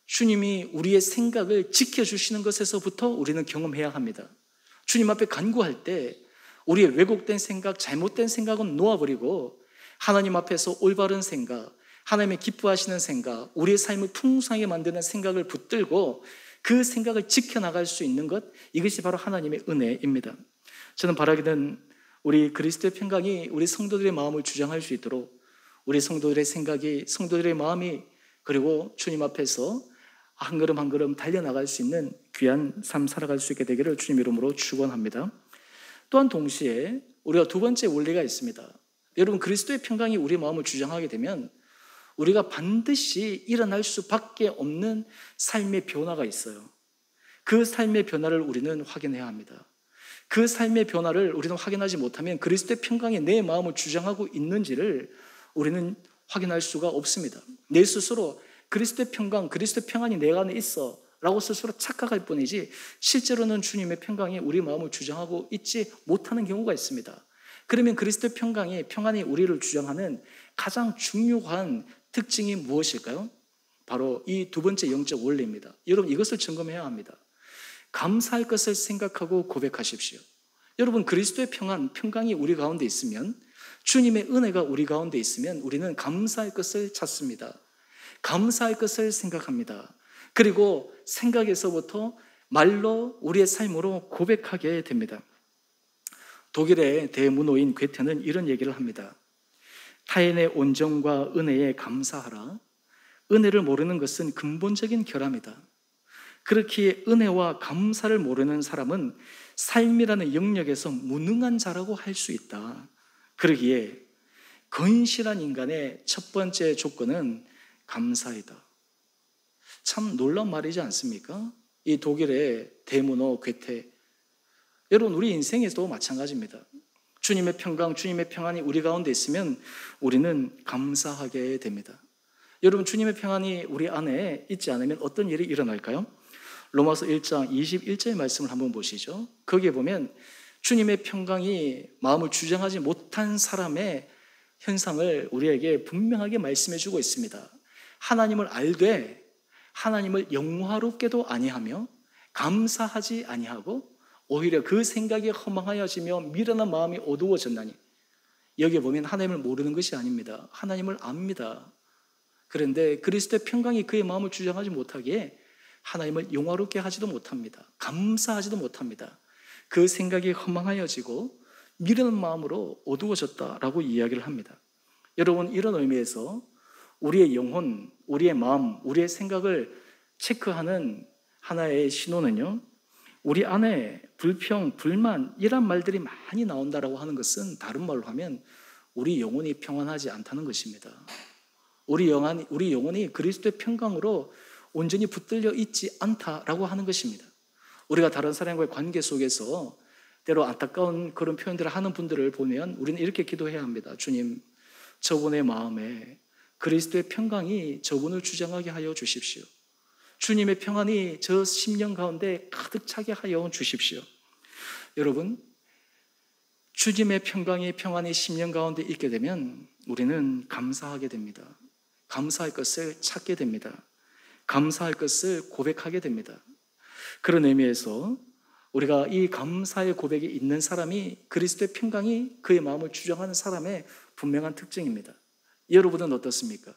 S1: 주님이 우리의 생각을 지켜주시는 것에서부터 우리는 경험해야 합니다. 주님 앞에 간구할 때 우리의 왜곡된 생각, 잘못된 생각은 놓아버리고 하나님 앞에서 올바른 생각, 하나님의 기뻐하시는 생각, 우리의 삶을 풍성하게 만드는 생각을 붙들고 그 생각을 지켜나갈 수 있는 것, 이것이 바로 하나님의 은혜입니다. 저는 바라기는 우리 그리스도의 평강이 우리 성도들의 마음을 주장할 수 있도록 우리 성도들의 생각이, 성도들의 마음이, 그리고 주님 앞에서 한 걸음 한 걸음 달려나갈 수 있는 귀한 삶 살아갈 수 있게 되기를 주님 이름으로 축원합니다. 또한 동시에 우리가 2번째 원리가 있습니다. 여러분, 그리스도의 평강이 우리 마음을 주장하게 되면 우리가 반드시 일어날 수밖에 없는 삶의 변화가 있어요. 그 삶의 변화를 우리는 확인해야 합니다. 그 삶의 변화를 우리는 확인하지 못하면 그리스도의 평강이 내 마음을 주장하고 있는지를 우리는 확인할 수가 없습니다. 내 스스로 그리스도의 평강, 그리스도의 평안이 내 안에 있어 라고 스스로 착각할 뿐이지 실제로는 주님의 평강이 우리 마음을 주장하고 있지 못하는 경우가 있습니다. 그러면 그리스도의 평안이 우리를 주장하는 가장 중요한 특징이 무엇일까요? 바로 이 2번째 영적 원리입니다. 여러분, 이것을 점검해야 합니다. 감사할 것을 생각하고 고백하십시오. 여러분, 그리스도의 평강이 우리 가운데 있으면, 주님의 은혜가 우리 가운데 있으면 우리는 감사할 것을 찾습니다. 감사할 것을 생각합니다. 그리고 생각에서부터 말로, 우리의 삶으로 고백하게 됩니다. 독일의 대문호인 괴테는 이런 얘기를 합니다. 타인의 온정과 은혜에 감사하라. 은혜를 모르는 것은 근본적인 결함이다. 그렇기에 은혜와 감사를 모르는 사람은 삶이라는 영역에서 무능한 자라고 할 수 있다. 그러기에 건실한 인간의 첫 번째 조건은 감사이다. 참 놀라운 말이지 않습니까? 이 독일의 대문호 괴테. 여러분, 우리 인생에서도 마찬가지입니다. 주님의 평강, 주님의 평안이 우리 가운데 있으면 우리는 감사하게 됩니다. 여러분, 주님의 평안이 우리 안에 있지 않으면 어떤 일이 일어날까요? 로마서 1장 21절 말씀을 한번 보시죠. 거기에 보면 주님의 평강이 마음을 주장하지 못한 사람의 현상을 우리에게 분명하게 말씀해 주고 있습니다. 하나님을 알되 하나님을 영화롭게도 아니하며 감사하지 아니하고 오히려 그 생각이 허망하여지며 미련한 마음이 어두워졌나니. 여기에 보면 하나님을 모르는 것이 아닙니다. 하나님을 압니다. 그런데 그리스도의 평강이 그의 마음을 주장하지 못하기에 하나님을 영화롭게 하지도 못합니다. 감사하지도 못합니다. 그 생각이 허망하여지고 미련한 마음으로 어두워졌다라고 이야기를 합니다. 여러분, 이런 의미에서 우리의 영혼, 우리의 마음, 우리의 생각을 체크하는 하나의 신호는요, 우리 안에 불평, 불만 이런 말들이 많이 나온다라고 하는 것은 다른 말로 하면 우리 영혼이 평안하지 않다는 것입니다. 우리 영혼이 그리스도의 평강으로 온전히 붙들려 있지 않다라고 하는 것입니다. 우리가 다른 사람과의 관계 속에서 때로 안타까운 그런 표현들을 하는 분들을 보면 우리는 이렇게 기도해야 합니다. 주님, 저분의 마음에 그리스도의 평강이 저분을 주장하게 하여 주십시오. 주님의 평안이 저 심령 가운데 가득 차게 하여 주십시오. 여러분, 주님의 평안이 심령 가운데 있게 되면 우리는 감사하게 됩니다. 감사할 것을 찾게 됩니다. 감사할 것을 고백하게 됩니다. 그런 의미에서 우리가 이 감사의 고백이 있는 사람이 그리스도의 평강이 그의 마음을 주장하는 사람의 분명한 특징입니다. 여러분은 어떻습니까?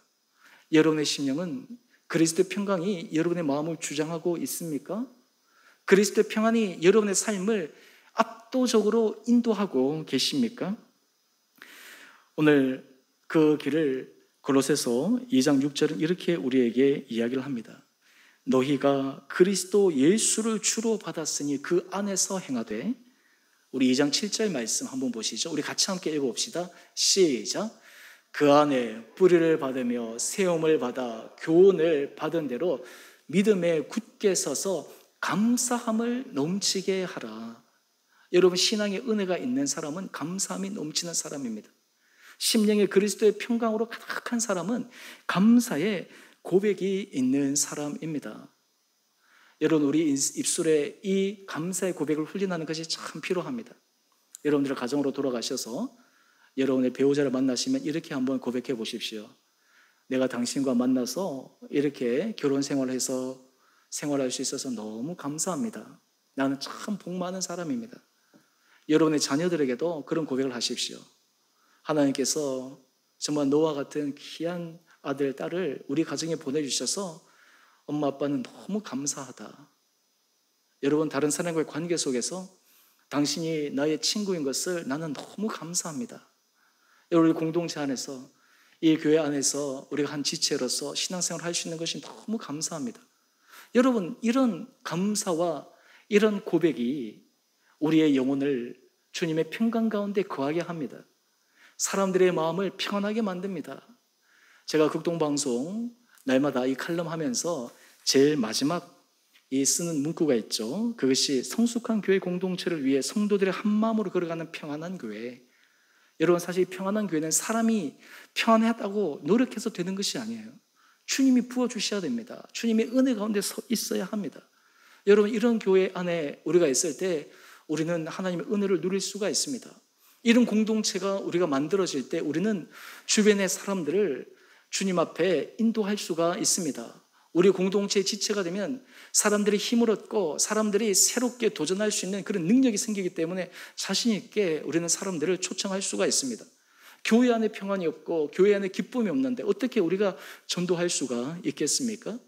S1: 여러분의 심령은 그리스도의 평강이 여러분의 마음을 주장하고 있습니까? 그리스도의 평안이 여러분의 삶을 압도적으로 인도하고 계십니까? 오늘 그 길을 골로새서 2장 6절은 이렇게 우리에게 이야기를 합니다. 너희가 그리스도 예수를 주로 받았으니 그 안에서 행하되. 우리 2장 7절 말씀 한번 보시죠. 우리 같이 함께 읽어봅시다. 시작. 그 안에 뿌리를 받으며 세움을 받아 교훈을 받은 대로 믿음에 굳게 서서 감사함을 넘치게 하라. 여러분, 신앙의 은혜가 있는 사람은 감사함이 넘치는 사람입니다. 심령의 그리스도의 평강으로 가득한 사람은 감사의 고백이 있는 사람입니다. 여러분, 우리 입술에 이 감사의 고백을 훈련하는 것이 참 필요합니다. 여러분들 가정으로 돌아가셔서 여러분의 배우자를 만나시면 이렇게 한번 고백해 보십시오. 내가 당신과 만나서 이렇게 결혼 생활해서 생활할 수 있어서 너무 감사합니다. 나는 참 복 많은 사람입니다. 여러분의 자녀들에게도 그런 고백을 하십시오. 하나님께서 정말 너와 같은 귀한 아들, 딸을 우리 가정에 보내주셔서 엄마, 아빠는 너무 감사하다. 여러분, 다른 사람과의 관계 속에서 당신이 나의 친구인 것을 나는 너무 감사합니다. 여러분, 공동체 안에서, 이 교회 안에서 우리가 한 지체로서 신앙생활을 할 수 있는 것이 너무 감사합니다. 여러분, 이런 감사와 이런 고백이 우리의 영혼을 주님의 평강 가운데 거하게 합니다. 사람들의 마음을 평안하게 만듭니다. 제가 극동방송 날마다 이 칼럼 하면서 제일 마지막 이 쓰는 문구가 있죠. 그것이 성숙한 교회 공동체를 위해 성도들의 한 마음으로 걸어가는 평안한 교회. 여러분, 사실 평안한 교회는 사람이 평안하다고 노력해서 되는 것이 아니에요. 주님이 부어주셔야 됩니다. 주님의 은혜 가운데 서 있어야 합니다. 여러분, 이런 교회 안에 우리가 있을 때 우리는 하나님의 은혜를 누릴 수가 있습니다. 이런 공동체가 우리가 만들어질 때 우리는 주변의 사람들을 주님 앞에 인도할 수가 있습니다. 우리 공동체의 지체가 되면 사람들이 힘을 얻고 사람들이 새롭게 도전할 수 있는 그런 능력이 생기기 때문에 자신 있게 우리는 사람들을 초청할 수가 있습니다. 교회 안에 평안이 없고 교회 안에 기쁨이 없는데 어떻게 우리가 전도할 수가 있겠습니까?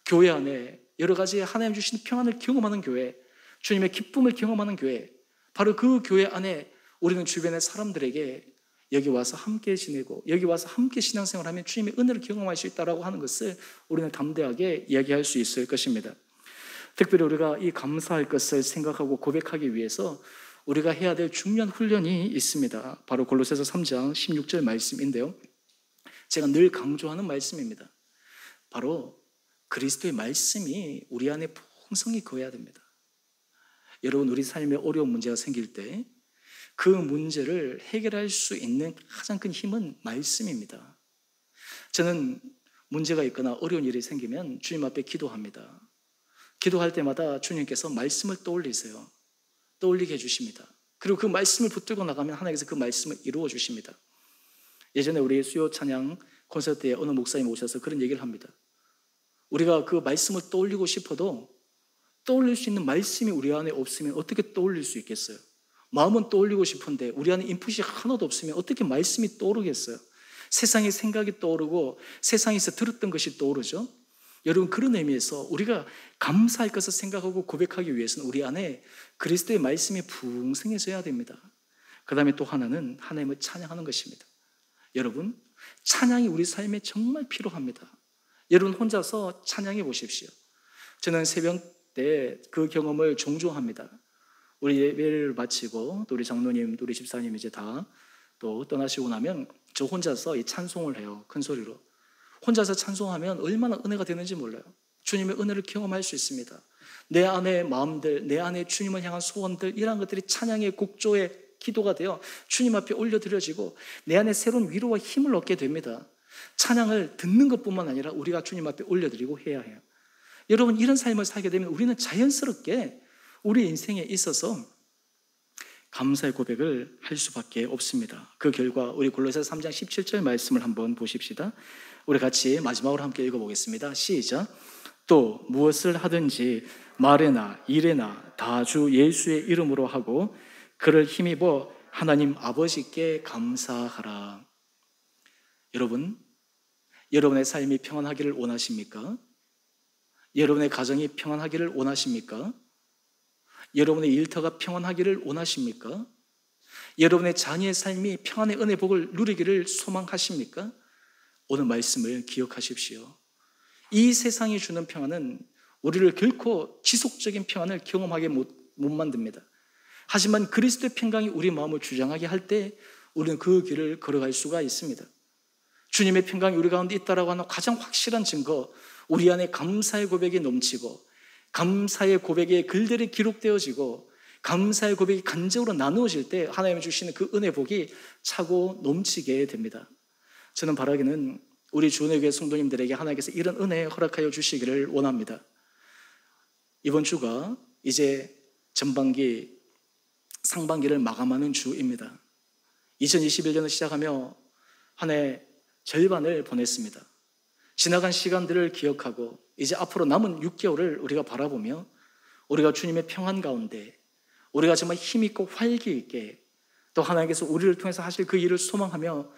S1: 교회 안에 여러 가지 하나님 주신 평안을 경험하는 교회, 주님의 기쁨을 경험하는 교회, 바로 그 교회 안에 우리는 주변의 사람들에게 여기 와서 함께 지내고 여기 와서 함께 신앙생활하면 주님의 은혜를 경험할 수 있다고 하는 것을 우리는 담대하게 이야기할 수 있을 것입니다. 특별히 우리가 이 감사할 것을 생각하고 고백하기 위해서 우리가 해야 될 중요한 훈련이 있습니다. 바로 골로새서 3장 16절 말씀인데요. 제가 늘 강조하는 말씀입니다. 바로 그리스도의 말씀이 우리 안에 풍성히 거해야 됩니다. 여러분, 우리 삶에 어려운 문제가 생길 때 그 문제를 해결할 수 있는 가장 큰 힘은 말씀입니다. 저는 문제가 있거나 어려운 일이 생기면 주님 앞에 기도합니다. 기도할 때마다 주님께서 말씀을 떠올리세요. 떠올리게 해주십니다. 그리고 그 말씀을 붙들고 나가면 하나님께서 그 말씀을 이루어 주십니다. 예전에 우리 수요 찬양 콘서트에 어느 목사님 오셔서 그런 얘기를 합니다. 우리가 그 말씀을 떠올리고 싶어도 떠올릴 수 있는 말씀이 우리 안에 없으면 어떻게 떠올릴 수 있겠어요? 마음은 떠올리고 싶은데 우리 안에 인풋이 하나도 없으면 어떻게 말씀이 떠오르겠어요? 세상의 생각이 떠오르고 세상에서 들었던 것이 떠오르죠. 여러분, 그런 의미에서 우리가 감사할 것을 생각하고 고백하기 위해서는 우리 안에 그리스도의 말씀이 풍성해져야 됩니다. 그 다음에 또 하나는 하나님을 찬양하는 것입니다. 여러분, 찬양이 우리 삶에 정말 필요합니다. 여러분 혼자서 찬양해 보십시오. 저는 새벽 때 그 경험을 종종 합니다. 우리 예배를 마치고 또 우리 장로님, 또 우리 집사님 이제 다 또 떠나시고 나면 저 혼자서 이 찬송을 해요. 큰 소리로. 혼자서 찬송하면 얼마나 은혜가 되는지 몰라요. 주님의 은혜를 경험할 수 있습니다. 내 안의 마음들, 내 안의 주님을 향한 소원들, 이런 것들이 찬양의 곡조의 기도가 되어 주님 앞에 올려드려지고 내 안에 새로운 위로와 힘을 얻게 됩니다. 찬양을 듣는 것뿐만 아니라 우리가 주님 앞에 올려드리고 해야 해요. 여러분, 이런 삶을 살게 되면 우리는 자연스럽게 우리 인생에 있어서 감사의 고백을 할 수밖에 없습니다. 그 결과 우리 골로새서 3장 17절 말씀을 한번 보십시다. 우리 같이 마지막으로 함께 읽어보겠습니다. 시작. 또 무엇을 하든지 말에나 일에나 다 주 예수의 이름으로 하고 그를 힘입어 하나님 아버지께 감사하라. 여러분, 여러분의 삶이 평안하기를 원하십니까? 여러분의 가정이 평안하기를 원하십니까? 여러분의 일터가 평안하기를 원하십니까? 여러분의 자녀의 삶이 평안의 은혜 복을 누리기를 소망하십니까? 오늘 말씀을 기억하십시오. 이 세상이 주는 평안은 우리를 결코 지속적인 평안을 경험하게 못 만듭니다. 하지만 그리스도의 평강이 우리 마음을 주장하게 할 때 우리는 그 길을 걸어갈 수가 있습니다. 주님의 평강이 우리 가운데 있다라고 하는 가장 확실한 증거, 우리 안에 감사의 고백이 넘치고 감사의 고백에 글들이 기록되어지고 감사의 고백이 간접으로 나누어질 때 하나님이 주시는 그 은혜 복이 차고 넘치게 됩니다. 저는 바라기는 우리 주은혜교회 성도님들에게 하나님께서 이런 은혜 허락하여 주시기를 원합니다. 이번 주가 이제 전반기, 상반기를 마감하는 주입니다. 2021년을 시작하며 한 해 절반을 보냈습니다. 지나간 시간들을 기억하고 이제 앞으로 남은 6개월을 우리가 바라보며 우리가 주님의 평안 가운데 우리가 정말 힘있고 활기 있게 또 하나님께서 우리를 통해서 하실 그 일을 소망하며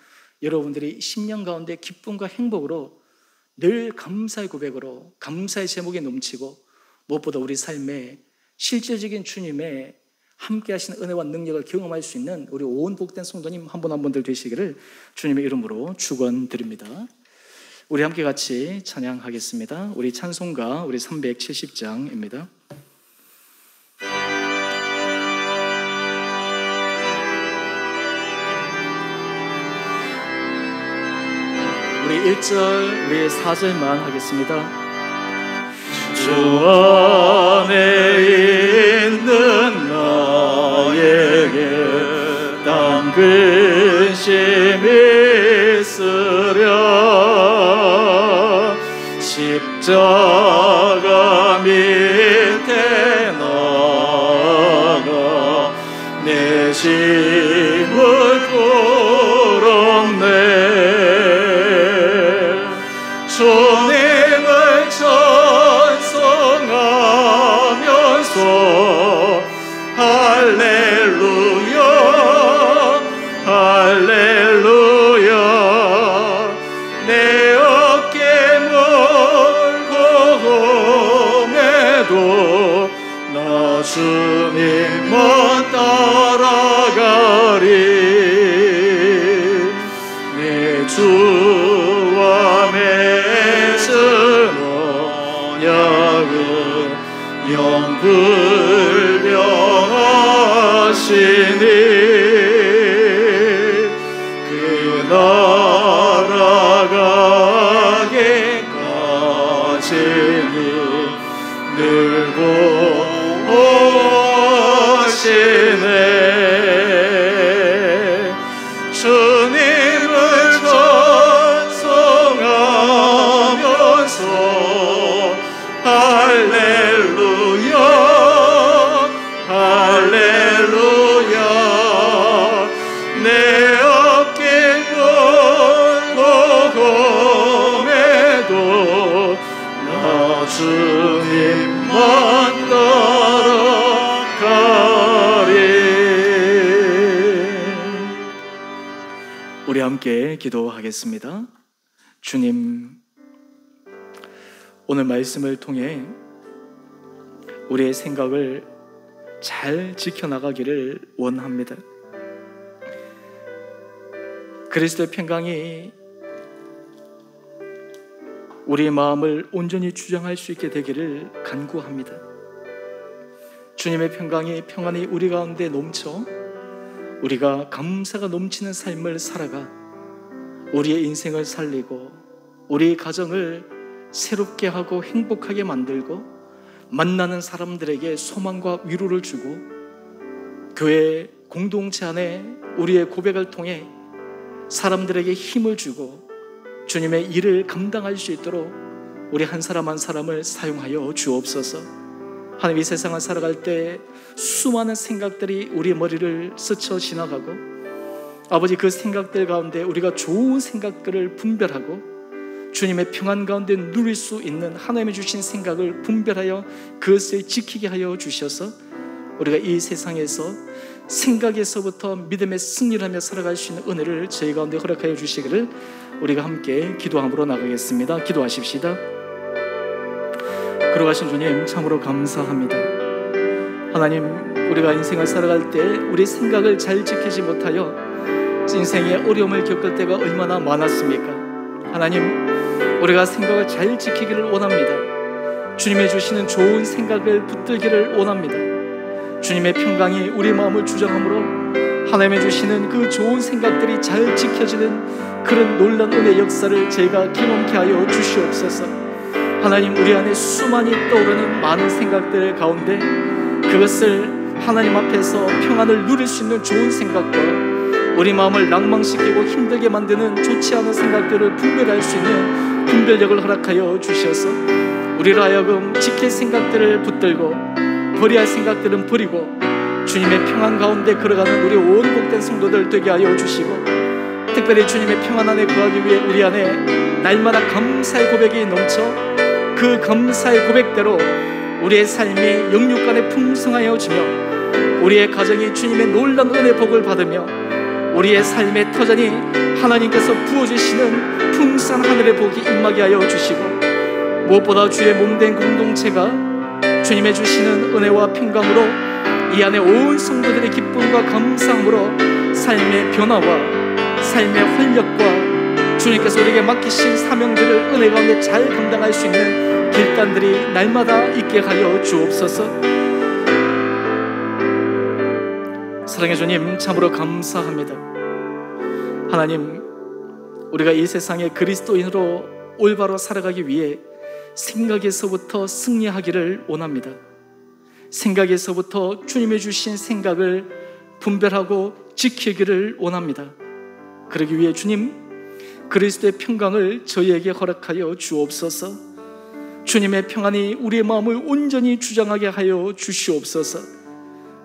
S1: 여러분들이 10년 가운데 기쁨과 행복으로 늘 감사의 고백으로 감사의 제목이 넘치고 무엇보다 우리 삶에 실질적인 주님의 함께 하시는 은혜와 능력을 경험할 수 있는 우리 온 복된 성도님 한 분 한 분들 되시기를 주님의 이름으로 축원드립니다. 우리 함께 같이 찬양하겠습니다. 우리 찬송가 우리 370장입니다. 우리 1절, 우리 4절만 하겠습니다. 주 안에 있는 나에게 단 근심이 있으랴 십자가 밑에 나가 내 짐을 풀었네. 주님을 찬송하면서 할렐루야 할렐루야 내 어깨 멀고 나 주님만 따라가리. 내 주와 맺은 언약은 영불변하시니 그 나라 가기까지는 늘 보시네. 주님을 찬송하면서 할렐루야 할렐루야 내 어깨 멀고 험해도 나 주님만 따라가리. 우리 함께 기도하겠습니다. 주님, 오늘 말씀을 통해 우리의 생각을 잘 지켜나가기를 원합니다. 그리스도의 평강이 우리의 마음을 온전히 주장할 수 있게 되기를 간구합니다. 주님의 평안이 우리 가운데 넘쳐 우리가 감사가 넘치는 삶을 살아가 우리의 인생을 살리고 우리의 가정을 새롭게 하고 행복하게 만들고 만나는 사람들에게 소망과 위로를 주고 교회 공동체 안에 우리의 고백을 통해 사람들에게 힘을 주고 주님의 일을 감당할 수 있도록 우리 한 사람 한 사람을 사용하여 주옵소서. 하나님, 이 세상을 살아갈 때 수많은 생각들이 우리의 머리를 스쳐 지나가고 아버지, 그 생각들 가운데 우리가 좋은 생각들을 분별하고 주님의 평안 가운데 누릴 수 있는 하나님이 주신 생각을 분별하여 그것을 지키게 하여 주셔서 우리가 이 세상에서 생각에서부터 믿음의 승리를 하며 살아갈 수 있는 은혜를 저희 가운데 허락하여 주시기를 우리가 함께 기도함으로 나가겠습니다. 기도하십시다. 걸어가신 주님, 참으로 감사합니다. 하나님, 우리가 인생을 살아갈 때 우리 생각을 잘 지키지 못하여 인생의 어려움을 겪을 때가 얼마나 많았습니까? 하나님, 우리가 생각을 잘 지키기를 원합니다. 주님이 주시는 좋은 생각을 붙들기를 원합니다. 주님의 평강이 우리 마음을 주장함으로 하나님이 주시는 그 좋은 생각들이 잘 지켜지는 그런 놀라운 은혜의 역사를 저희가 경험케 하여 주시옵소서. 하나님, 우리 안에 수많이 떠오르는 많은 생각들 가운데 그것을 하나님 앞에서 평안을 누릴 수 있는 좋은 생각과 우리 마음을 낭망시키고 힘들게 만드는 좋지 않은 생각들을 분별할 수 있는 분별력을 허락하여 주셔서 우리로 하여금 지킬 생각들을 붙들고 버려야 할 생각들은 버리고 주님의 평안 가운데 걸어가는 우리 온 복된 성도들 되게 하여 주시고, 특별히 주님의 평안 안에 거하기 위해 우리 안에 날마다 감사의 고백이 넘쳐 그 감사의 고백대로 우리의 삶이 영육간에 풍성하여지며 우리의 가정이 주님의 놀라운 은혜 복을 받으며 우리의 삶의 터전이 하나님께서 부어주시는 풍성한 하늘의 복이 임하게 하여 주시고, 무엇보다 주의 몸된 공동체가 주님의 주시는 은혜와 평강으로 이 안에 온 성도들의 기쁨과 감사함으로 삶의 변화와 삶의 활력과 주님께서 우리에게 맡기신 사명들을 은혜 가운데 잘 감당할 수 있는 길단들이 날마다 있게 하여 주옵소서. 사랑의 주님, 참으로 감사합니다. 하나님, 우리가 이 세상의 그리스도인으로 올바로 살아가기 위해 생각에서부터 승리하기를 원합니다. 생각에서부터 주님이 주신 생각을 분별하고 지키기를 원합니다. 그러기 위해 주님, 그리스도의 평강을 저희에게 허락하여 주옵소서. 주님의 평안이 우리의 마음을 온전히 주장하게 하여 주시옵소서.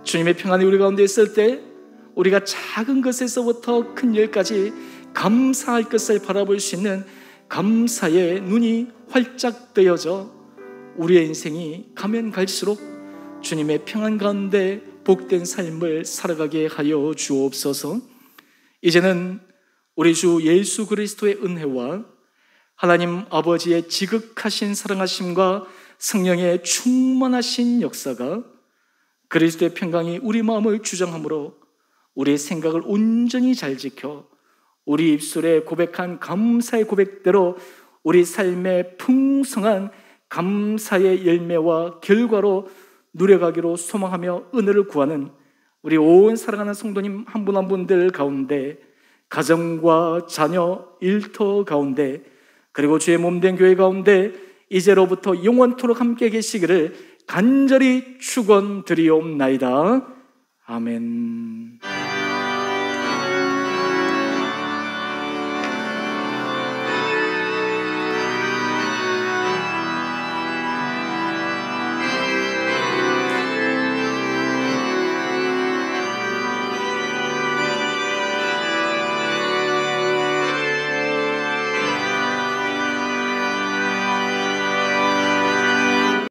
S1: 주님의 평안이 우리 가운데 있을 때 우리가 작은 것에서부터 큰 일까지 감사할 것을 바라볼 수 있는 감사의 눈이 활짝 뜨여져 우리의 인생이 가면 갈수록 주님의 평안 가운데 복된 삶을 살아가게 하여 주옵소서. 이제는 우리 주 예수 그리스도의 은혜와 하나님 아버지의 지극하신 사랑하심과 성령의 충만하신 역사가 그리스도의 평강이 우리 마음을 주장함으로 우리의 생각을 온전히 잘 지켜 우리 입술에 고백한 감사의 고백대로 우리 삶의 풍성한 감사의 열매와 결과로 누려가기로 소망하며 은혜를 구하는 우리 온 사랑하는 성도님 한 분 한 분들 가운데, 가정과 자녀, 일터 가운데, 그리고 주의 몸된 교회 가운데 이제로부터 영원토록 함께 계시기를 간절히 축원드리옵나이다. 아멘.